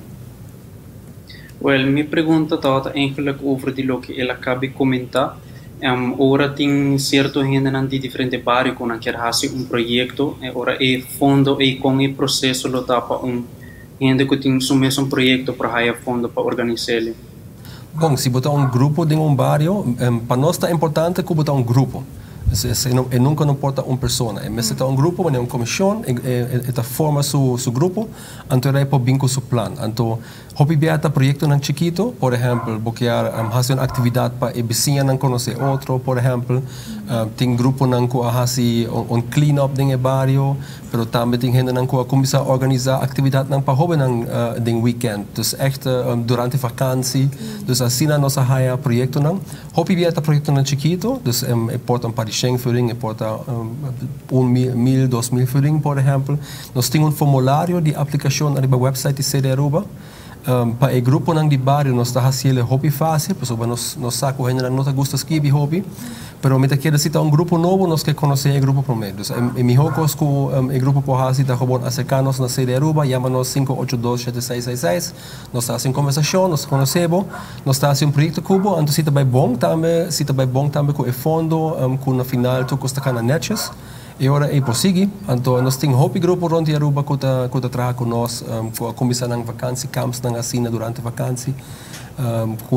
Well, minha pergunta tá eigenlijk over die lo que ela acaba de comentar. Ora tem certo gente de diferentes bairros que quer fazer projeto, ora é fundo e com o processo lo tapa gente que tem o mesmo projeto para fazer fundo para organizar ele. Bom, se botar grupo em bairro, para nós é importante que botar grupo. E nunca não importa pessoa. Mas se está grupo, uma comissão, e forma seu grupo, então é para vincular seu plano. Então, hobby beata projeto não chiquito, por exemplo, porque fazer uma atividade para a vizinha não conhecer outro, por exemplo, tem grupo não que fazer clean up em bairro, pero também tem gente não que começa a organizar atividade não para hobby não em weekend. Então, echt durante vakantie, dus assim nós haya projeto não. Hobby beata projeto não chiquito, dus importa para Schenkenführing, importa 1.000, 2.000 Führing, por exemplo. Nós temos formulário de aplicação na website de CD Aruba. Para o grupo de bairro, nós estamos fazendo hobby fácil, porque nós saco gente não gosta de escrever hobby. Pero me quer dizer grupo novo, nós queremos conhecer o grupo primeiro. Em Mijocos, o grupo por fazer está acercar-nos na CD Aruba, chama-nos 582-7666. Nós estamos em conversação, nós conhecemos, nós estamos em projeto cubo, então se está bem bom também com o fundo, com na final tu custa na netjes. E agora é prosseguir. Então, nós temos hobby grupo onde Aruba que trabalha com nós, com a comissão de vacância, camps na assina durante a vacância, que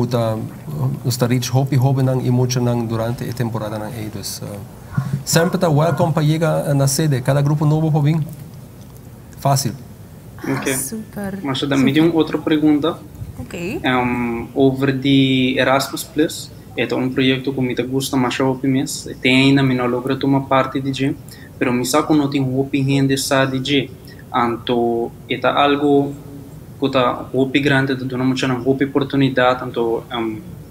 nós temos hobby e muito durante a temporada na EIDUS. Sempre está welcome para chegar na sede, cada grupo novo para vir. Fácil. Ok. Super. Mas também tem outra pergunta. Ok. Over de Erasmus Plus. É um projeto que me gusta mais o mês. Tem ainda me não logra tomar parte de G, pero me saco não tem opinião de sa de G. Então, é algo que tá hopi grande, do não muita hopi oportunidade, então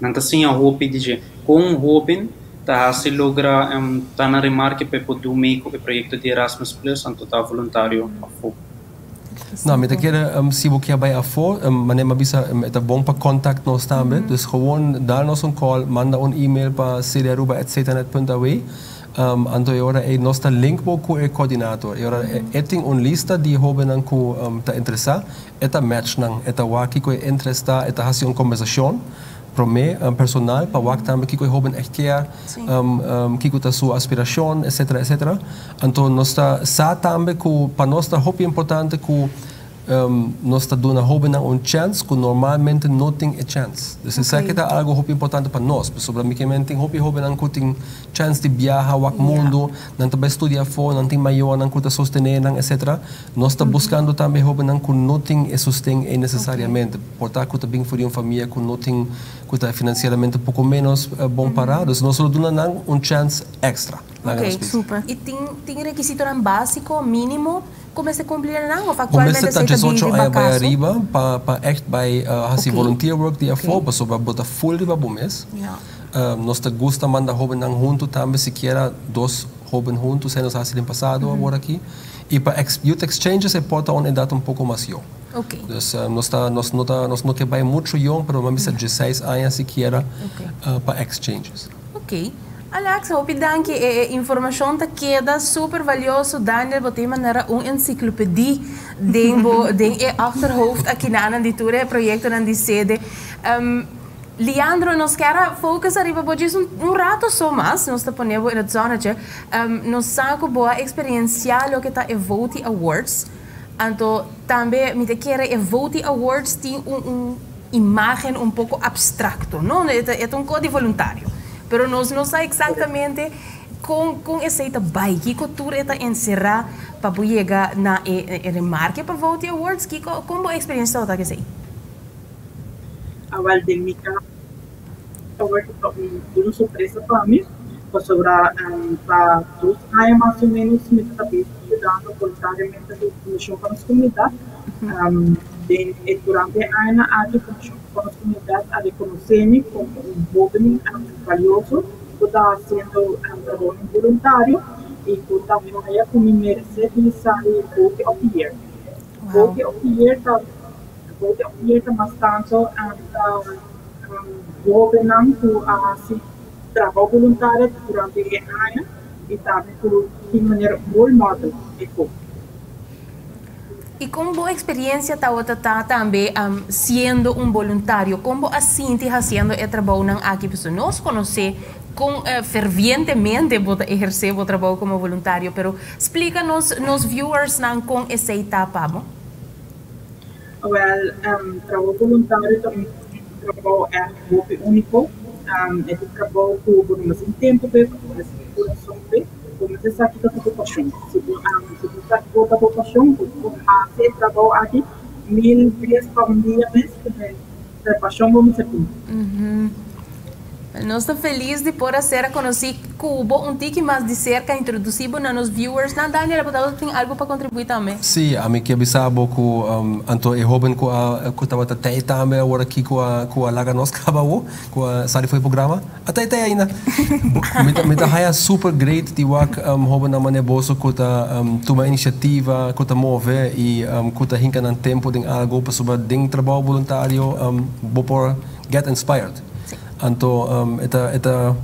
não tá sem a hopi de G. Com hopi tá se logra tá na remarque para poder meio o projeto de Erasmus Plus, então tá voluntário a fogo. Nou, met de keren zie ik bij afvoer, maar neem maar bisa met de bom pa contact nos também, dus gewoon daar nos een call, manda een e-mail pa cdaruba@cetanet.away. Anto agora nós tá link com o coordenador. Agora tem uma lista de jovens que tá interessado, eta match nang, eta waki que interessa, eta hasi uma conversação. Para mim, personal, para o também que o jovem echt quer, que a sua aspiração, etc, etc. Então, nós está também que para nós é muito importante que nós está dando a jovem uma chance que normalmente não tem a chance. Então, isso é algo muito importante para nós. Sobre mim, tem jovem que tem chance de viajar ao mundo, não está estudar fora, não tem maior, não está sostener, etc. Nós está buscando também jovem que não tem sustento necessariamente. Portanto, que também for uma família que não tem que está financeiramente um pouco menos bom parado. Nós só damos uma chance extra. Ok, super. E tem requisito básico, mínimo, como se cumprir não? Ou actualmente se está 18 anos para arriba, para echt bij volunteer work die ervoor, so para botar full riba bumes. Nós te gusta mandar jovem nang junto também, siquiera dos jovens juntos, se nos ha sido en pasado agora aqui. E para youth exchanges, importa uma idade pouco mais jovem. Okay. Dus nós não queremos muito jong, mas vamos ter 16 anos siquiera para exchanges. Ok. Alex, hoop dank je. Informação te queda super valioso. Daniel, bote manera enciclopedie ding achterhoofd aqui na die tour projecto na die sede. Leandro, nós queremos focar arriba por isso rato só mais, nós está ponendo na zona de nós saco boa experiencial o que está Evote Awards. Então, também me quer Evote Awards tem imagem pouco abstracto, não? É código voluntário. Pero nós não sabemos exatamente com esse trabalho que cultura está encerrar para chegar na remarque para Vote Awards, como a experiência está que sei. Awal de mi casa, awal uma surpresa para mim, sobre para 2 anos mais ou menos me está ajudando voluntariamente na comissão para as comunidades. Durante a ano a comissão para as comunidades a reconhecer-me como jovem valioso, que está fazendo trabalho voluntário e que está fazendo como merecer de Vote of the Year. Vote of the Year está bastante jovem que trabalho voluntário durante a ano e também de maneira role model. E como a experiência está também sendo voluntário, como assim está fazendo o trabalho aqui, porque nós conhecemos fervientemente exercer o trabalho como voluntário, pero explica-nos nos viewers com essa etapa. Well, trabalho voluntário também trabalho é único, é trabalho por mais tempo, por como você sabe que está paixão. Se você está com paixão, você trabalha aqui 1000 vezes por dia, mas paixão vamos ter. Nós estamos felizes de poder ser conhecido Cubo, tique mais de cerca, introduzido nos viewers. Na Daniel, tem algo para contribuir também? Sim, a mim que avisava que anto é jovem que estava até também agora aqui com a laga nós acabou, com a série foi programa até ainda. Me tá haya super great de wak jovem na maneira boa que tá toma iniciativa, que tá move e que tá hinca no tempo de algo para sobre ding trabalho voluntário, por get inspired. Então,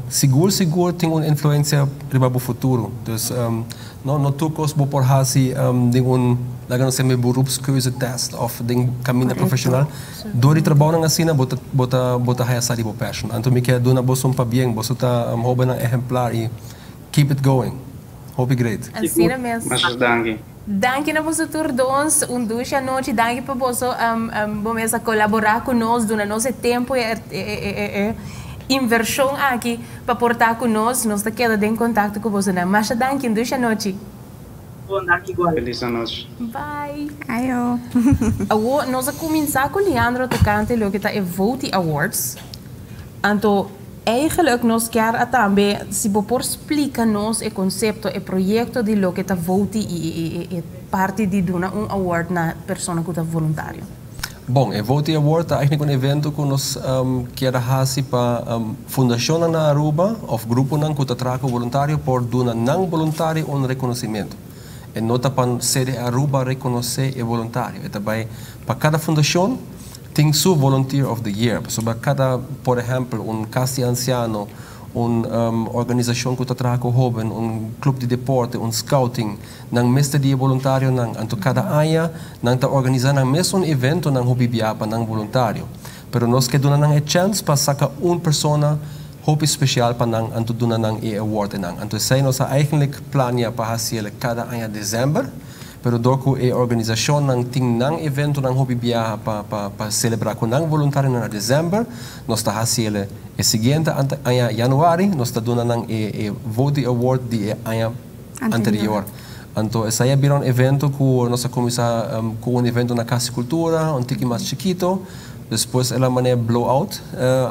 seguro tem uma influência para o futuro. Então, não todos vão por assim de não sei beroepskeuze test of de caminho profissional. Door die trabalho na cena, bota haya sari bo passion. Então, me quer donar bosom para bem, bosso tá hobby exemplar e keep it going. Hope great. Assim mesmo. Mas danke. Danke na vosso tour dons, ducha noite, danke para vosso vamos colaborar conosco durante nosso tempo e inversão aqui para portar conosco, nós queda em contato com você. Mas danke, ducha noite. Bom, danke igual. Feliz noite. Bye. Ayo. Agora nós começar com Leandro tocante o que está Evote Awards. Então eigenlijk nós quer também se por explica nos o conceito e projeto de lo que está Vote e parte de dar award na pessoa que está voluntário. Bom, o Vote Award é eigenlijk evento que nós queremos fazer para a fundação na Aruba ou grupo que está trabalhando voluntário por dar não voluntário reconhecimento. E nota para ser Aruba reconhecer o voluntário. E também para cada fundação tem su Volunteer of the Year. Sobre cada, por exemplo, casa anciano, organização que trabalha com jovens, clube de deporte, scouting, nang mestre de voluntário, anto cada ano, nang ta organizar nang mesmo evento nang hobibiapa nang voluntário. Pero nós que dona nang a chance para sacar pessoa hobby especial para nang anto dona nang award nang. Anto sei nós eigenlijk plania para fazer cada ano dezembro. Pero doku a organização nang ting nang evento nang hobby biaha para celebrar com nang voluntário na dezembro, nós está fazendo o seguinte ano januário, nós está dando nang Vote Award de ano anterior. Então esse aí é um evento que nós começar com evento na Casa Cultura, tique mais chiquito, depois ela maneira blowout,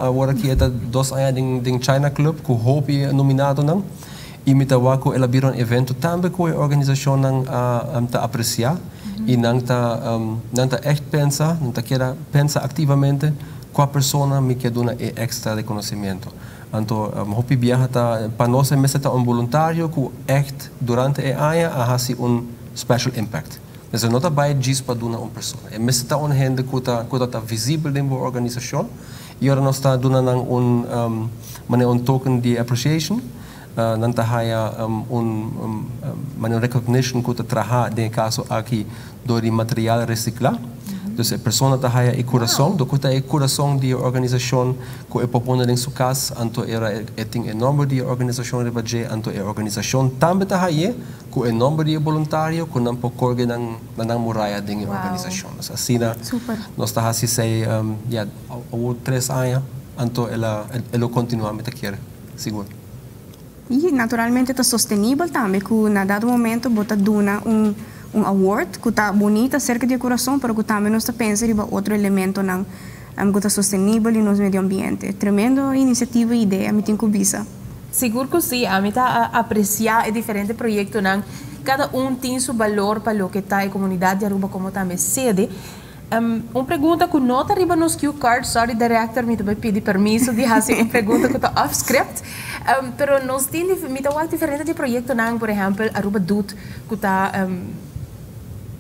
agora que é 2 anos em China Club, com hobby nominado nang. imitawa ko elabiron evento tambe ko organização nang ta apreciar e nang ta echt pensa, nang ta queira pensa ativamente com a persona me quer dona extra reconhecimento. Então, hopi viaja ta para nós é mesmo voluntário que echt durante a aia hasi special impact. Dus não tá bij diz para dona pessoa. É mesmo tá gente que tá visível dentro da organização e agora nós tá dona nang token de appreciation. Nanta haya recognition que trabalha de caso aqui do material reciclado. Dus a pessoa tá haya e coração, do que tá e coração de organização que é propõe em sua casa, anto era tem nome de organização de budget, anto a organização também tá haya que é nome de voluntário que não pode correr na muralha de organização. Assim nós tá assim sei o 3 anos, anto ela continua a querer, seguro. E naturalmente está sustentável também, que na dado momento bota dona um award que está bonita cerca de coração, mas que também nós pensa em outro elemento não que está sustentável no nosso meio ambiente. Tremenda iniciativa e ideia, me tem cubisa. Seguro que sim, a mim está apreciar diferente projeto não. Cada tem seu valor para o que está a comunidade de Aruba como também sede. Uma pergunta que nota arriba nos cue cards, sorry director, me também pedi permisso de fazer uma pergunta que está off script, pero nós temos algo diferente de projeto não, por exemplo, Aruba Dut que está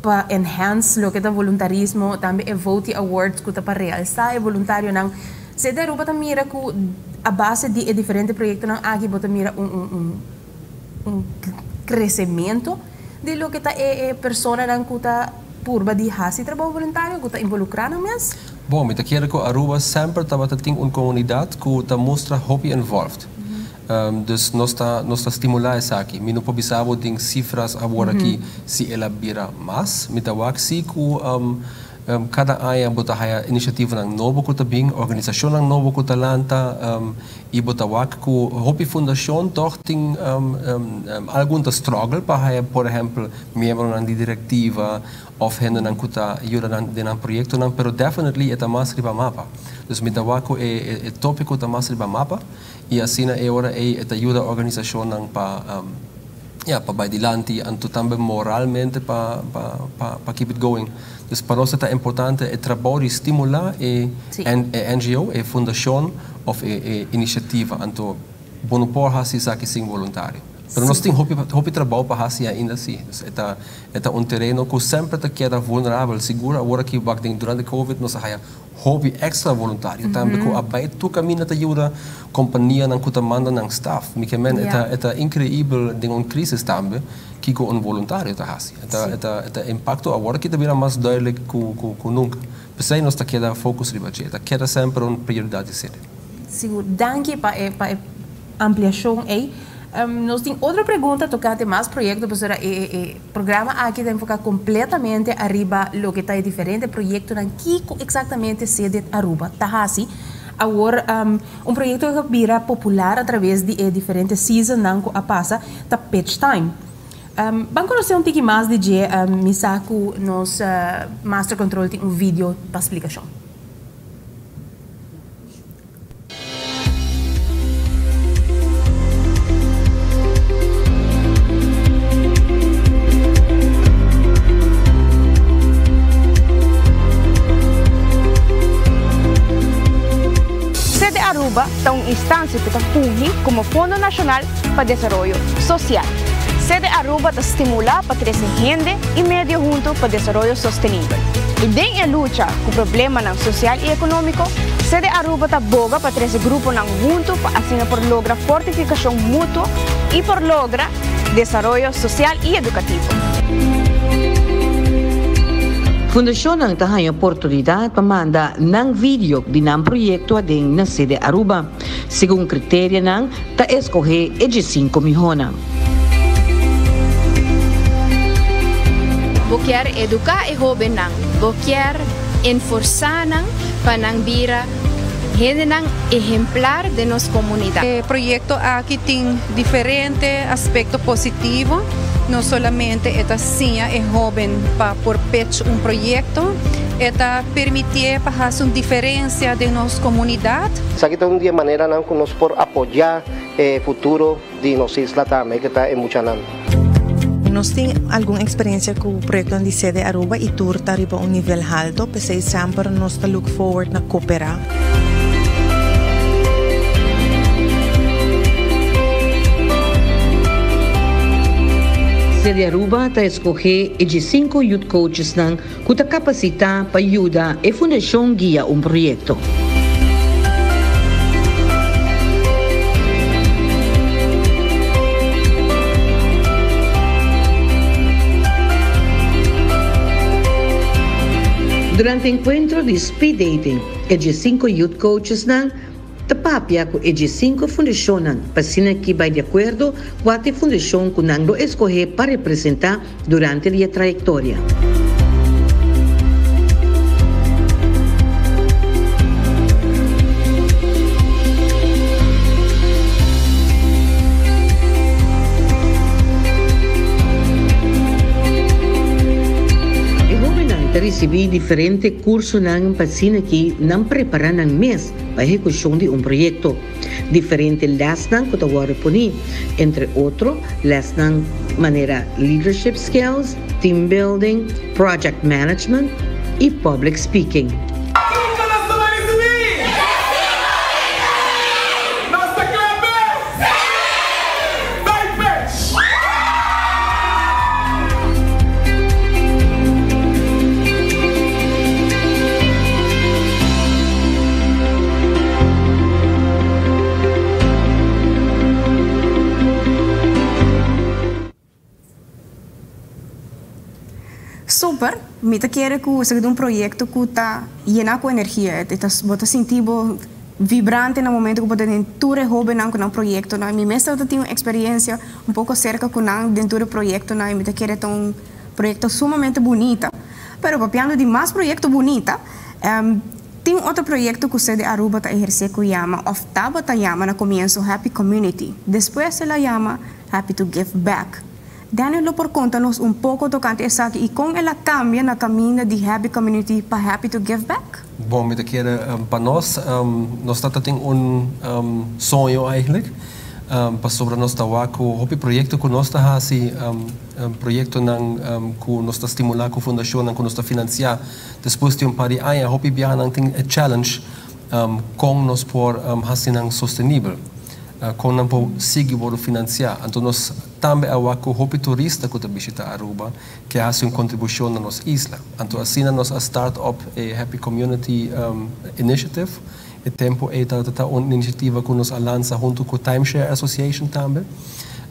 para enhance o que é voluntarismo, também é Vote Awards que está para realçar o voluntário não. Se de Aruba também mira que a base de diferente projeto não, aqui bota mira crescimento de lo que está a pessoa não que está purba di hasi trabalho voluntário que está involucrado mesmo? Bom, me quero que Aruba sempre tem uma comunidade que mostra hobby involved. Dus nós está estimular isso aqui. Me não pobisavo de cifras agora aqui se ela vira mais. Me tá waxi que cada ano bota haya iniciativa nang novo que também organização nang novo que talanta e bota wak que hobby fundação toch tem algum struggle para haya por exemplo membro nang di diretiva of hende nang kuta ajuda nang proyecto nang pero definitely eta mais riba mapa. Dus me tá wak é tópico tá mais riba mapa e assim é hora eta ajuda organização nang pa para vai dilante anto também moralmente para keep it going. Dus para nós é importante o trabalho de estimular a NGO, a fundação ou a iniciativa, então bom por fazer isso aqui sem voluntário. Mas nós temos hobby trabalho para fazer ainda assim. É terreno que sempre queda vulnerável, seguro. Agora que durante a Covid nós temos hobby extra voluntário, também que abai tu caminha te ajuda companhia nang que manda nang staff. Me que é incrível de uma crise também que com um voluntário tá assim. É impacto agora que também é mais duidelijk que nunca. Pensei nós tá queda focus riba je, tá queda sempre uma prioridade ser. Seguro. Danke para ampliação aí. Nós temos outra pergunta tocante mais projeto, porque o programa aqui está enfocado completamente arriba lo que está em diferente projeto, que exatamente sede Aruba. Está assim, agora projeto que vira popular através de diferentes seasons que a passa, está Pitch Time. Vamos conhecer pouco mais de Misako, nos Master Control tem vídeo para explicação. Está uma instância que está fungindo como Fundo Nacional para Desenvolvimento Social. Sede Aruba está estimular para trazer gente e meio junto para desenvolvimento sustentável. E dentro da luta com problemas social e econômico, Sede Aruba está boga para trazer grupo junto para assim por lograr fortificação mútua e por lograr desenvolvimento social e educativo. Fundação nang tahay oportunidade para mandar nang vídeo de nang proyecto ading na sede Aruba. Según criteria nang ta escoger e de 5 milhões. Bo quer educar e jovem nang, bo quer enforzar nang para bira gente nang ejemplar de nossa comunidade. O projeto aqui tem diferentes aspectos positivos. No solamente esta sinha é jovem para por pitch projeto, esta permitir para fazer uma diferença de nossa comunidade. Aqui tem uma maneira não que nós por apoiar futuro de nuestra isla también, que está en Muchanan. Nós temos alguma experiência com o projeto de sede Aruba e tour está a um nível alto, porque sempre nós look forward na cooperar. Sede Aruba está escolher de 5 youth coaches que têm capacidade para ajudar a fundação guia projeto. Durante o encontro de speed dating, de 5 youth coaches tapapia com de 5 fundações, para que vai de acordo com a fundação que não escolher para representar durante a trajetória. Recebi diferentes cursos ng pasina que não preparam ng mês para a execução de projeto. Diferentes las ng kutawara po ni, entre outros, las ng maneira leadership skills, team building, project management e public speaking. Super, mita quiere que se un proyecto que está lleno con energía, estás sentindo vibrante no momento que poder dentro joven con un proyecto, no, mi mestra tiene una experiencia un poco cerca con dentro del proyecto, no, y mita quiere un proyecto sumamente bonito, pero papiando de más proyectos bonita, tem outro projeto que o Sede Aruba está ejercendo que llama, oftava está llama no comienzo Happy Community, después se la llama Happy to Give Back. Daniel, por conta-nos um pouco tocante essa aqui e como ela cambia na caminho de Happy Community para Happy to Give Back? Bom, met para nós, nós temos sonho eigenlijk, para sobre nós tawa com o projeto que nós está assim, projeto que nós está estimular com a fundação, que nós está financiar, depois de par de anos, hopi biar tem challenge com nós por assim sustentável. Com não por seguir por financiar, então nós também awako hopi turista que visita Aruba que faz uma contribuição na nossa isla. Então assim nós a start up a Happy Community Initiative, e tempo é uma iniciativa que nós lança junto com Timeshare Association também,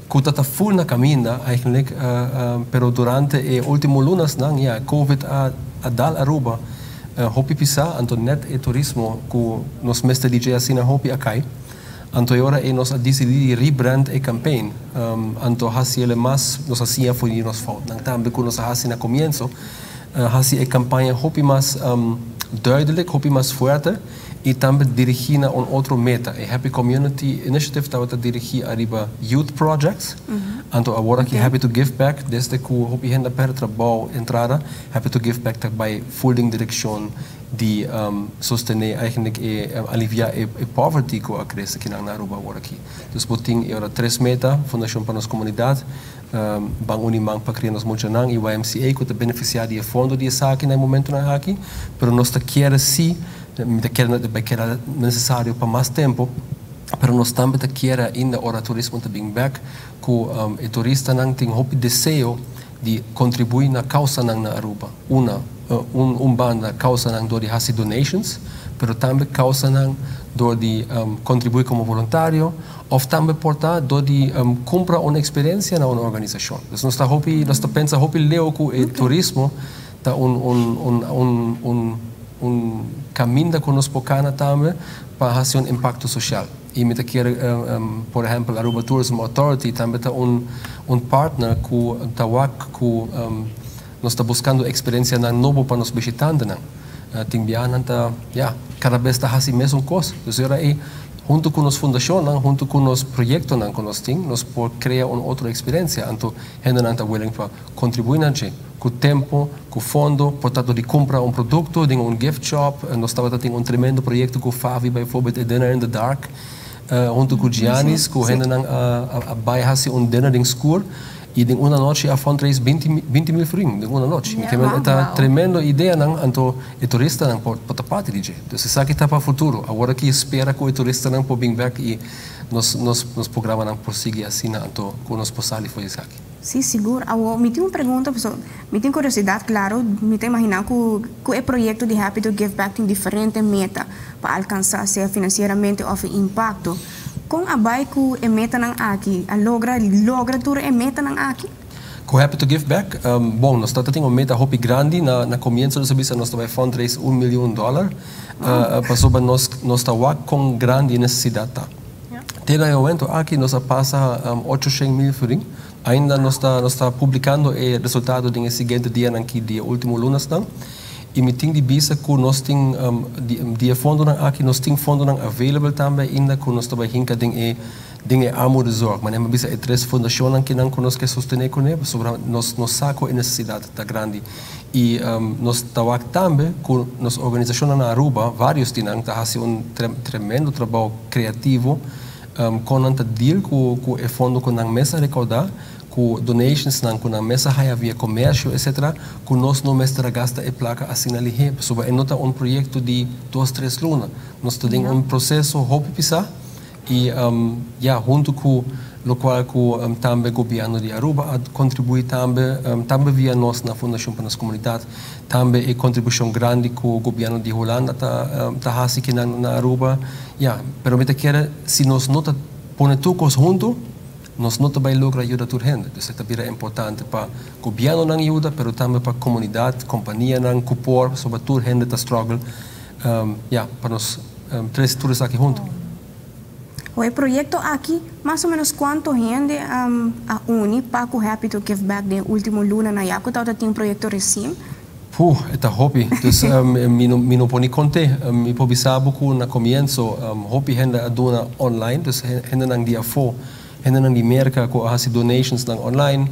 que está full na caminho, eigenlijk, pero durante o último lunas não, ja, COVID a dal Aruba, hopi pisa, então net e turismo que nós mestre DJ assim na hopi acai. Anto agora nós decidimos rebrand a campaign. Anto hasi ele mais nós assim foi nos falta. Também quando nós hasi na começo, hasi a campanha hopi mais duidelijk, hopi mais forte e também dirigir a outro meta. A Happy Community Initiative estava a dirigir arriba youth projects. Anto agora que Happy to Give Back, desde que hopi gente per trabalho entrada, Happy to Give Back também full direção de sostener eigenlijk aliviar a poverty que acresce aqui na Aruba agora aqui. Então, botin era 3 metas, Fundação para nossa comunidade, Bang Unimang para criar nos Muchanan e YMCA que está beneficiado de fundo de essa aqui no momento na aqui, pero nós quer sim, quer necessário para mais tempo, pero nós também quer ainda o turismo também back, que o turista não tem o desejo de contribuir na causa na Aruba. Banda causa não door de hasi donations, pero também causa não door de contribuir como voluntário, ou também portar door de comprar uma experiência na uma organização. Então nós está pensa hopi leo que o turismo tá caminho que nos pocana também para fazer impacto social. E me quer, por exemplo, a Aruba Tourism Authority também tá partner que nós está buscando experiência na novo para nos visitantes. Tem bianan tá, cada vez está assim mesmo coisa. Então aí, junto com nossa fundação, junto com nosso projeto que nós temos, nós podemos criar uma outra experiência. Então, a gente está willing para contribuir com o tempo, com o fundo, portanto, de comprar produto, de gift shop. Nós estamos tendo tremendo projeto com o Favi, por exemplo, Dinner in the Dark. junto com Giannis, com gente nang vai hasi dinner ding school e ding uma noite a fundraise 20 mil fring ding uma noite. Que é tremendo ideia nang anto e turista nang pota parte DJ. Então se sabe que tá para futuro. Agora que espera que o turista nang po bring back e nos programa nang prosseguir assim anto com nos posali foi isso aqui. Sim, seguro. Me tem uma pergunta, pessoal. Me tem curiosidade, claro. Me tem imaginar que o projeto de Happy to Give Back tem diferentes metas para alcançar, seja financeiramente ou impacto. Com a bike que meta nang aqui, logra tudo meta nang aqui? Com Happy to Give Back, bom, nós estamos tendo uma meta hopi grande na começo do serviço, nós estamos fundraise $1 million, para sobre nós estamos com grande necessidade. Até o momento aqui nós passa 800 mil furing. Ainda nós está publicando o resultado do seguinte dia aqui, dia último lunes não. E me tem de vista que nós tem de fundo aqui nós tem fundo available também ainda que nós está hinka ding armoede zorg. Maar nós bisa três fundações que não nós que sostener com ele sobre nós saco a necessidade da grande. E nós está também com nossa organização na Aruba, vários tinang tá fazendo tremendo trabalho criativo com anta deal com o fundo com nang mesa recaudar com donations com na mesa haya via comércio etc com nós não mestra gasta e placa assim ali sobre nota projeto de 2-3 lunas nós temos processo hope pisar e junto com o qual também o governo de Aruba contribui também via nós na Fundação para as Comunidades também a contribuição grande que o governo de Holanda tá aqui na Aruba pero me quer se nós não põe tudo junto nós não vai lograr ajuda toda gente. Então, é importante para o governo não ajuda, mas também para a comunidade, companhia não cupor, sobre toda gente que struggle, para nós três todos aqui juntos. O projeto aqui, mais ou menos quanto gente a uni para o Happy to Give Back de último luna na Yaku, tem um projeto recém? É hobby. Então, me não pode contar. Me pode saber que no começo, hobby gente a dona online, então gente não dia for. Gente nang di merka ko hasi donations nang online,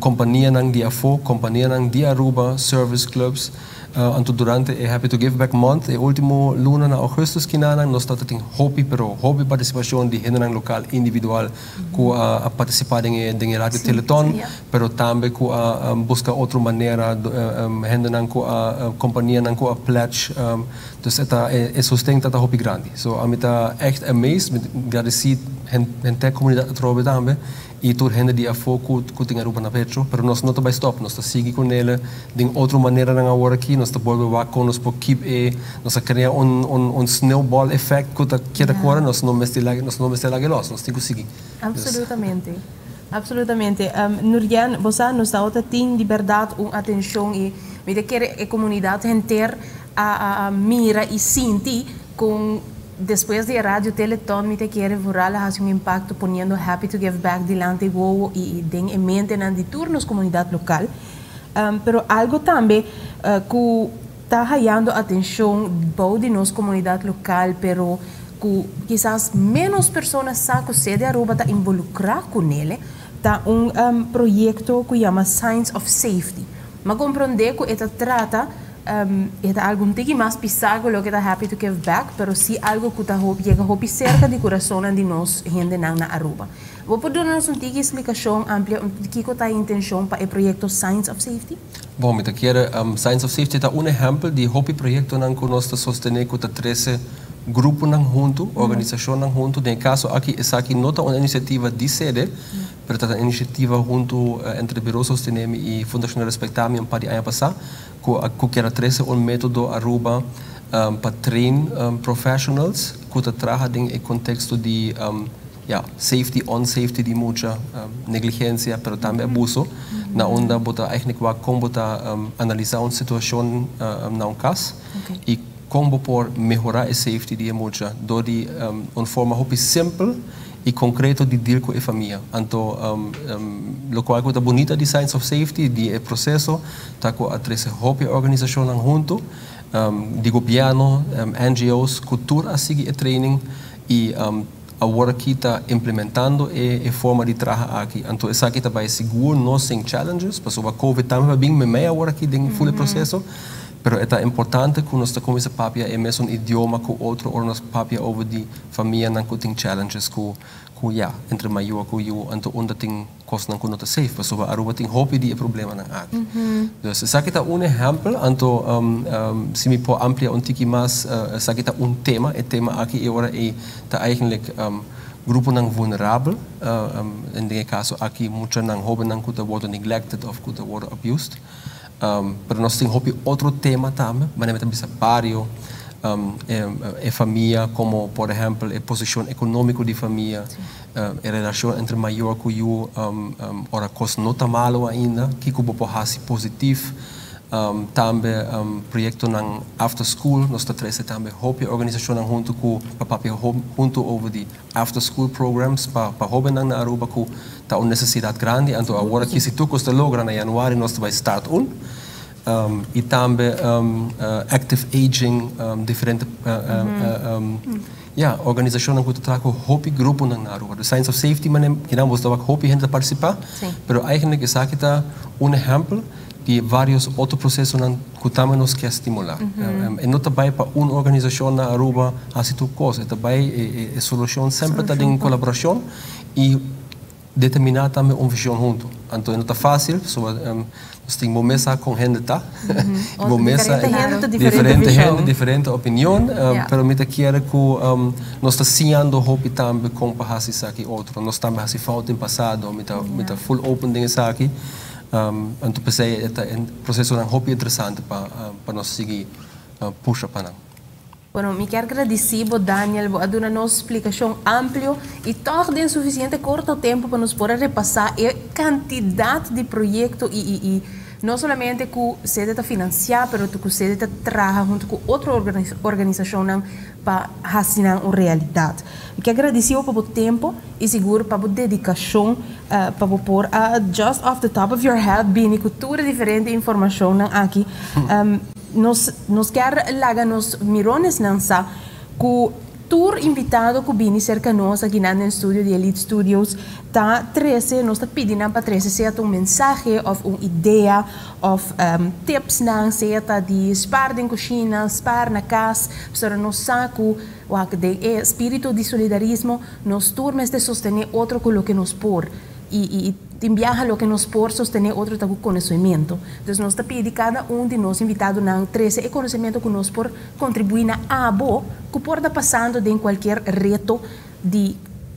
companhia nang di afo, companhia nang di Aruba, service clubs, anto durante e Happy to Give Back month, e último luna na augustus kinanang nós estamos tendo hobby participação de gente nang local individual ko a participar em radio teleton, pero também ko a buscar outra maneira gente nang ko a companhia nang ko a pledge, então é sustenta hobby grande. So a mita echt amazed, agradecido gente a comunidade trobe também e tudo gente de afoco que tem Aruba na Petro, pero nós não vai stop, nós seguir com ele de outra maneira na hora aqui, nós volver com nós por keep nós criar snowball effect que quer agora nós não mestre lá nós temos que seguir. Absolutamente. Absolutamente. Nurian, você nos dá outra tem liberdade, atenção e me quer a comunidade inteira a mira e sentir com después de Radio Teleton, me quiere rural hace un impacto poniendo Happy to Give Back delante huevo y den en mente en de turnos comunidad local. Pero algo también que está hallando atención de nuestra comunidad local, pero que quizás menos personas saben que sede Aruba está involucrada con él, está un proyecto que se llama Signs of Safety. Me comprende que esto trata é algo que mais pisado lo que está Happy to Give Back, pero sí algo que llega a cerca de coração de nós gente na Aruba. Vou poder dar uma explicação ampla de que é a intenção para o projeto Signs of Safety? Bom, me quer Signs of Safety é um exemplo de hobby projeto que nós sostener com 13 grupos junto, organização junto. No caso aqui não é uma iniciativa de sede, mas é uma iniciativa junto entre Bureau Sosteneme e Fundação Respectame para o ano passado. Que era 13 método Aruba para treinar professionals que trabalham em contexto de safety, on-safety de muita negligência, mas também abuso, na onda bota eigenlijk como bota analisar uma situação na caso e como por melhorar a safety de muita, de uma forma muito simples e concreto de deal com a família. Então, o qual é bonita de Signs of Safety, de processo, está com a 13 organizações junto, de governo, NGOs, cultura, a seguir a training e agora aqui está implementando a forma de trabalhar aqui. Então, essa aqui vai seguro nós sem challenges, porque o COVID também vai bem meio agora aqui dentro do processo, Pero é importante que nós começa a papia é mesmo idioma com outro ou nós papia over die família não tem challenges com entre maior com eu então onde tem coisas não nota safe, mas sobre Aruba tem hope de problema não há. Então essa aqui tá exemplo, então se me pode ampliar tique mais, essa aqui tá tema, o tema aqui agora é tá eigenlijk grupo não vulnerável, em desse caso aqui muitos não hope não que worden neglected ou que worden abused. Pero nós temos outro tema também, mas é também barrio, família, como por exemplo a posição econômica de família, a relação entre maior e eu, ora coisa não está malo ainda, que o pode ser positivo, também projeto na after school, nós trazemos também a organização junto com papel junto over the after school programs para jovens na Aruba que tá uma necessidade grande, então agora que se tu costa logra na januário nós vai start e também active aging, diferente organização que traga hopi grupo na Aruba. The Science of Safety, que não você vai hopi gente participar, pero eigenlijk is aqui tá exemplo de vários outros processos que também nos quer estimular. E não também para uma organização na Aruba assim tudo coisa, também a solução sempre está em colaboração e determinar também uma visão junto. Então não está fácil, nós temos momentos com gente tá, momentos diferente gente, diferente opinião, pero me quero que nós está sendo hope também com para isso aqui outro, nós também assim falta em passado, me tá full open dengan isso aqui. Então pensei é um processo hope interessante para nós seguir puxa para nós. Bueno, me quero agradecer, Daniel, por dar uma explicação ampla e todo em suficiente curto tempo para nos poder repassar a quantidade de projetos e não somente que você está financiar, mas que você está trabalhar junto com outra organização para fazer uma realidade. Eu quero agradecer pelo tempo e seguro para a dedicação para pôr just off the top of your head bem cultura diferente informação aqui. Nos quer lagar nos mirones lança que tour invitado que vini cerca nós aqui no estúdio de Elite Studios tá 13 nós tá pedindo para 13 seja mensagem ou uma ideia ou tips não seja de spar na cozinha, spar na casa, para nós saco o de espírito de solidarismo nos turmas de sostener outro com o que nos por e viaja lo que nos por sostener outro tipo de conhecimento. Então, nós está pedindo cada de nós invitados a 13 conhecimento que nos por contribuir na abo que pode estar passando em qualquer reto de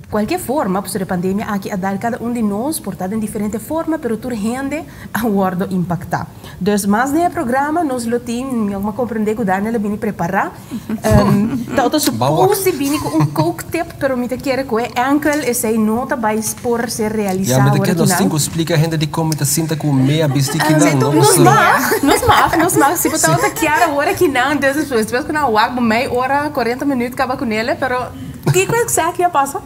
qualquer forma, por a pandemia, aqui a dar cada de nós, portado em diferente forma, pero tu rende a guardo impactar. Então, mais no programa, nós lo temos, eu compreender que o Daniel vem preparar. Então, suposto vim com coke tip, pero me quero que é ankle, esse nota vai por ser realizado. Ja, mas nós temos que explicar a gente de como está sinta com meia bistica não. Nós mag, se botar outra chiara agora que não, depois que não wag meia hora, 40 minutos acaba com ele, pero que coisa que passa?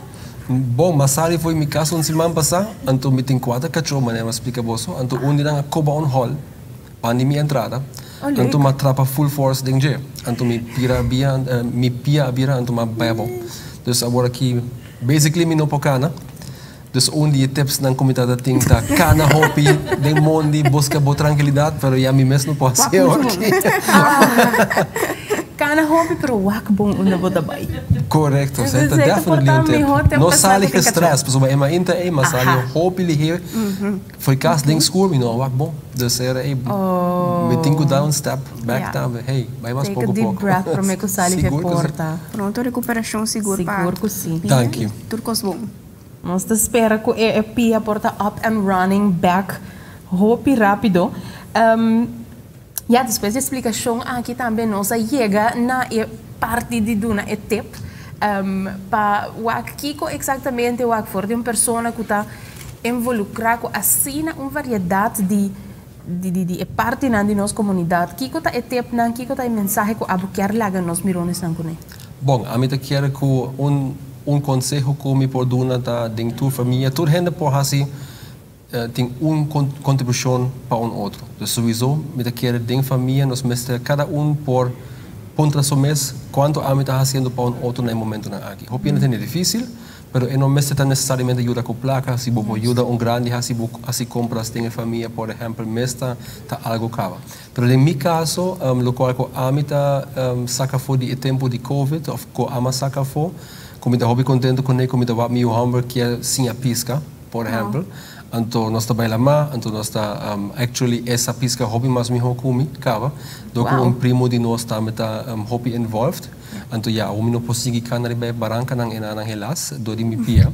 Bom, mas ali foi minha casa semana passada, então me tem 4 cachorros, mas eu explico você, então onde na coba on hall, pandemia entrada, então me atrapa full force dentro, então me pia abira, então me bebo. Então agora aqui, basically me não pocana, então onde tips na comunidade tem tá cana hopi, de mundo busca boa tranquilidade, pero já me mesmo não posso ser aqui. Kana hobby pero wak bom una boda bay. Correcto, você está definitivamente não sai de stress, pessoal, mas ainda é mas sai hobby ligeiro. Foi caso de escola, me não wak bom. Dus era me tenho que dar step back também. Hey, vai mais pouco pouco. Take a deep breath para me que sali de porta. Pronto, recuperação segura. Seguro que sim. Thank you. Tudo coisa bom. Nós te espera que a pia porta up and running back, hobby rápido. Ja, depois da explicação, aqui também nós chega na parte de uma etapa para o que exatamente o que for de uma pessoa que está involucrada com assim uma variedade de parte na nossa comunidade. Que está etapa na que está mensagem que abu quer lagar nos mirones não conhe. Bom, a mim quero que conselho que me pode dar dentro da tua família, toda gente pode assim tem uma contribuição para outro. Então, sowieso, met quero dentro da família, nós mestre cada por ponto mês quanto a mim está fazendo para outro no momento aqui. Hope não é difícil, pero não necessita necessariamente ajuda com placa, se você ajuda grande, se compras tem família, por exemplo, mesta tá algo cava. Pero em meu caso, lo qual com a mita saca fora de tempo de COVID, of com ama saca fora, como eu hobby contento com ele, como eu vou meu hamburger que é sem a pisca, por exemplo. Então nós trabalhamos lá, então nós actually essa pisca hobby mais me comi cava, do com primo de nós também tá hobby involved. Então já o menino possível que na riba barranca nang enanang helas do de mi pia.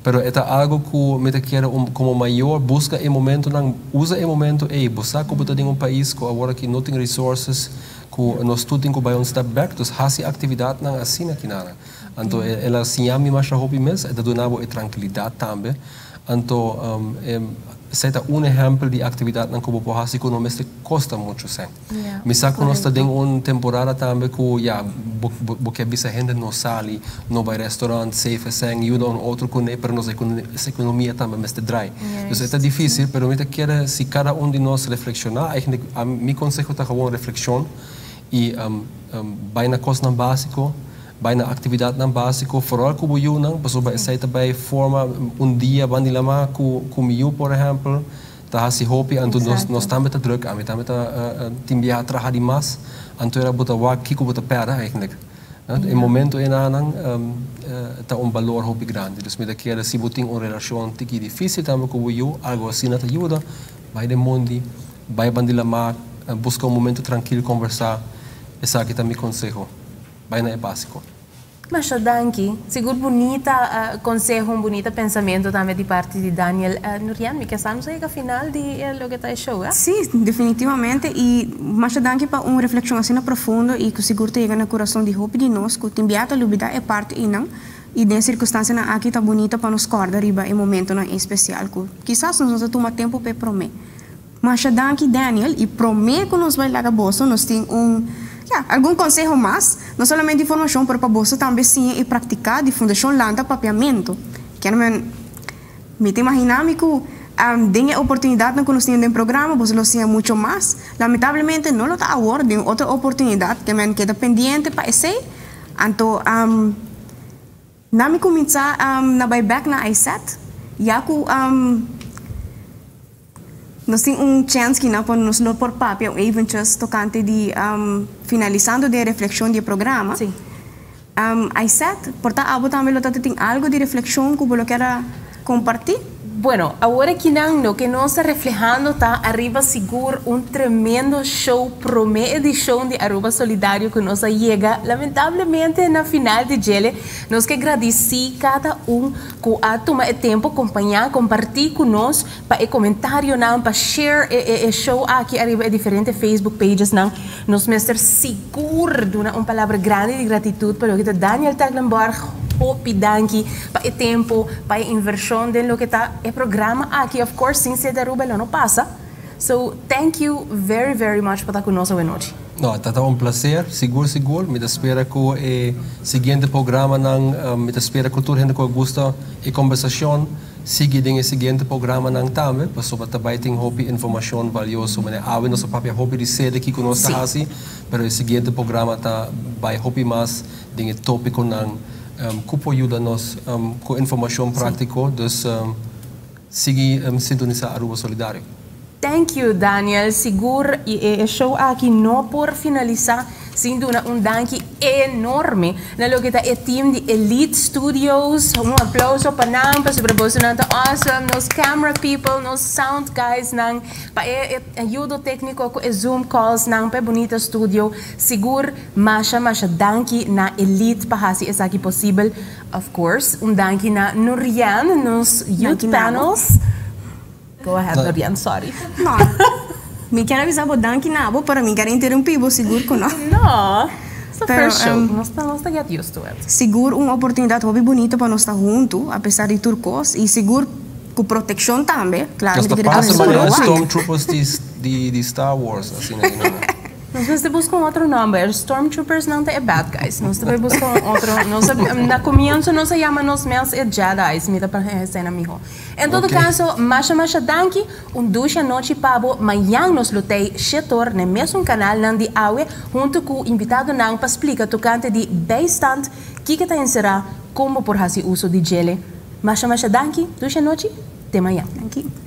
Pero é algo que me quero como maior busca em momento nang usa em momento buscar como tá em país que agora que não tem resources que nós tudo tem que vai step back, dus hasi atividade nang assim aqui nada. Então ela se chama mais hobby mes, é donava tranquilidade também. Então, esse é exemplo de atividade que eu posso fazer que não me custa muito. Me sabe que nós temos uma temporada também que porque bisa gente não sai, não vai restaurante, safe, sem ajuda um outro com ele, para nossa economia também me dry. Então é difícil, mas eu quero se cada de nós reflexionar, meu conselho é uma reflexão e vai na coisa básica. Bij een activiteit dan básico, vooral como eu não, mas bij aceita bij forma dia bandilama como eu, por exemplo, tá se hobby, então nós também tá druk, também tá timbia trabalhar demais, então era botar o que botar perda eigenlijk. Em momento em anang tá valor hobby grande, dus me daquela se botin uma relação tiki difícil também como eu, algo assim não te ajuda, vai de mundo, vai bandilama, buscar momento tranquilo conversar, essa aqui tá meu conselho. Baina é básico. Mas danke, seguro bonita consejo, bonita pensamento também de parte de Daniel. Nurian, me casamos aí que final de lo que está show, Sim, definitivamente. E mas danke para uma reflexão assim profunda e que seguro te chega no coração de hope de nós, que te enviata lubida é parte e não. E de circunstância na aqui tá bonita para nos corda riba em momento na especial que quizás nós não toma tempo para promer. Mas danke Daniel e promer que nós vai lá bolsa, nós tem algum conselho mais, não somente informação para você também sim e praticar de fundação landa papiamento. Quero me imaginar que tem oportunidade que nós temos no programa, você lo sim muito mais. Lamentavelmente não lo está agora, tem outra oportunidade que me queda pendente para esse. Então, na me começar na buyback na iSet, já que nós temos chance que não nos lo por papel eventos tocante de finalizando de reflexão do programa. Sim. iSet, portanto, também tem algo de reflexão que você quer compartilhar? Bueno, agora que não, que nós está reflejando tá arriba seguro tremendo show, primeira edição de Aruba Solidário que nos chega. Lamentavelmente, na final de gele, nós que agradecer cada que a tomar tempo acompanhar, compartilhar conosco, para o comentário não, para share o show aqui arriba em diferentes Facebook pages não. Nós mestre seguro de uma palavra grande de gratitude para o que Daniel Taglenborg. Hope danke para o tempo, para a inversão de lo que está o programa aqui, of course, sem ser da Aruba não passa. So, thank you very, very much por estar conosco hoje noite. Não, está um prazer, seguro. Me espera que o seguinte programa não, me espera que toda gente que gosta de conversação siga o seguinte programa não também, para sobre também tem hope informação valiosa, mas a nossa própria hope de ser aqui conosco assim, mas o seguinte programa tá vai hope mais de tópico não que ajuda nós com informação prática, dus seguir sintonizar Aruba Solidário. Thank you, Daniel. Seguro e show aqui não por finalizar sem dúvida danke enorme na lo que está o time de Elite Studios. Aplauso para nós, para sobreposto nang awesome, nos camera people, nos sound guys nang para ajuda técnico com Zoom calls nang para bonita studio. Seguro, masha danke na Elite para hasi essa aqui possível. Of course, danke na Nurian nos youth panels. Go ahead, Nurian, sorry. Não. Me quero avisar o danke nabo para mim quero interromper o seguro que não. Não. It's the first show. Nós está get used to it. Seguro uma oportunidade muito bonita para nós estar junto, apesar de turcos e seguro com proteção também, claro. Nós passa mais Stormtroopers de Star Wars assim, né? Nós vamos buscar outro nome. Stormtroopers não é bad guys. Nós vamos buscar outro. Na comienzo nós chamamos nós é Jedi. Me dá para esse amigo. Em todo caso, masha danke. Duas noite para amanhã nós lutei setor no mesmo canal de Aue junto com o invitado não para explicar tocante de bijstand que está encerrar como por fazer uso de gele. Masha danke. Duas noite. Até amanhã. Danke.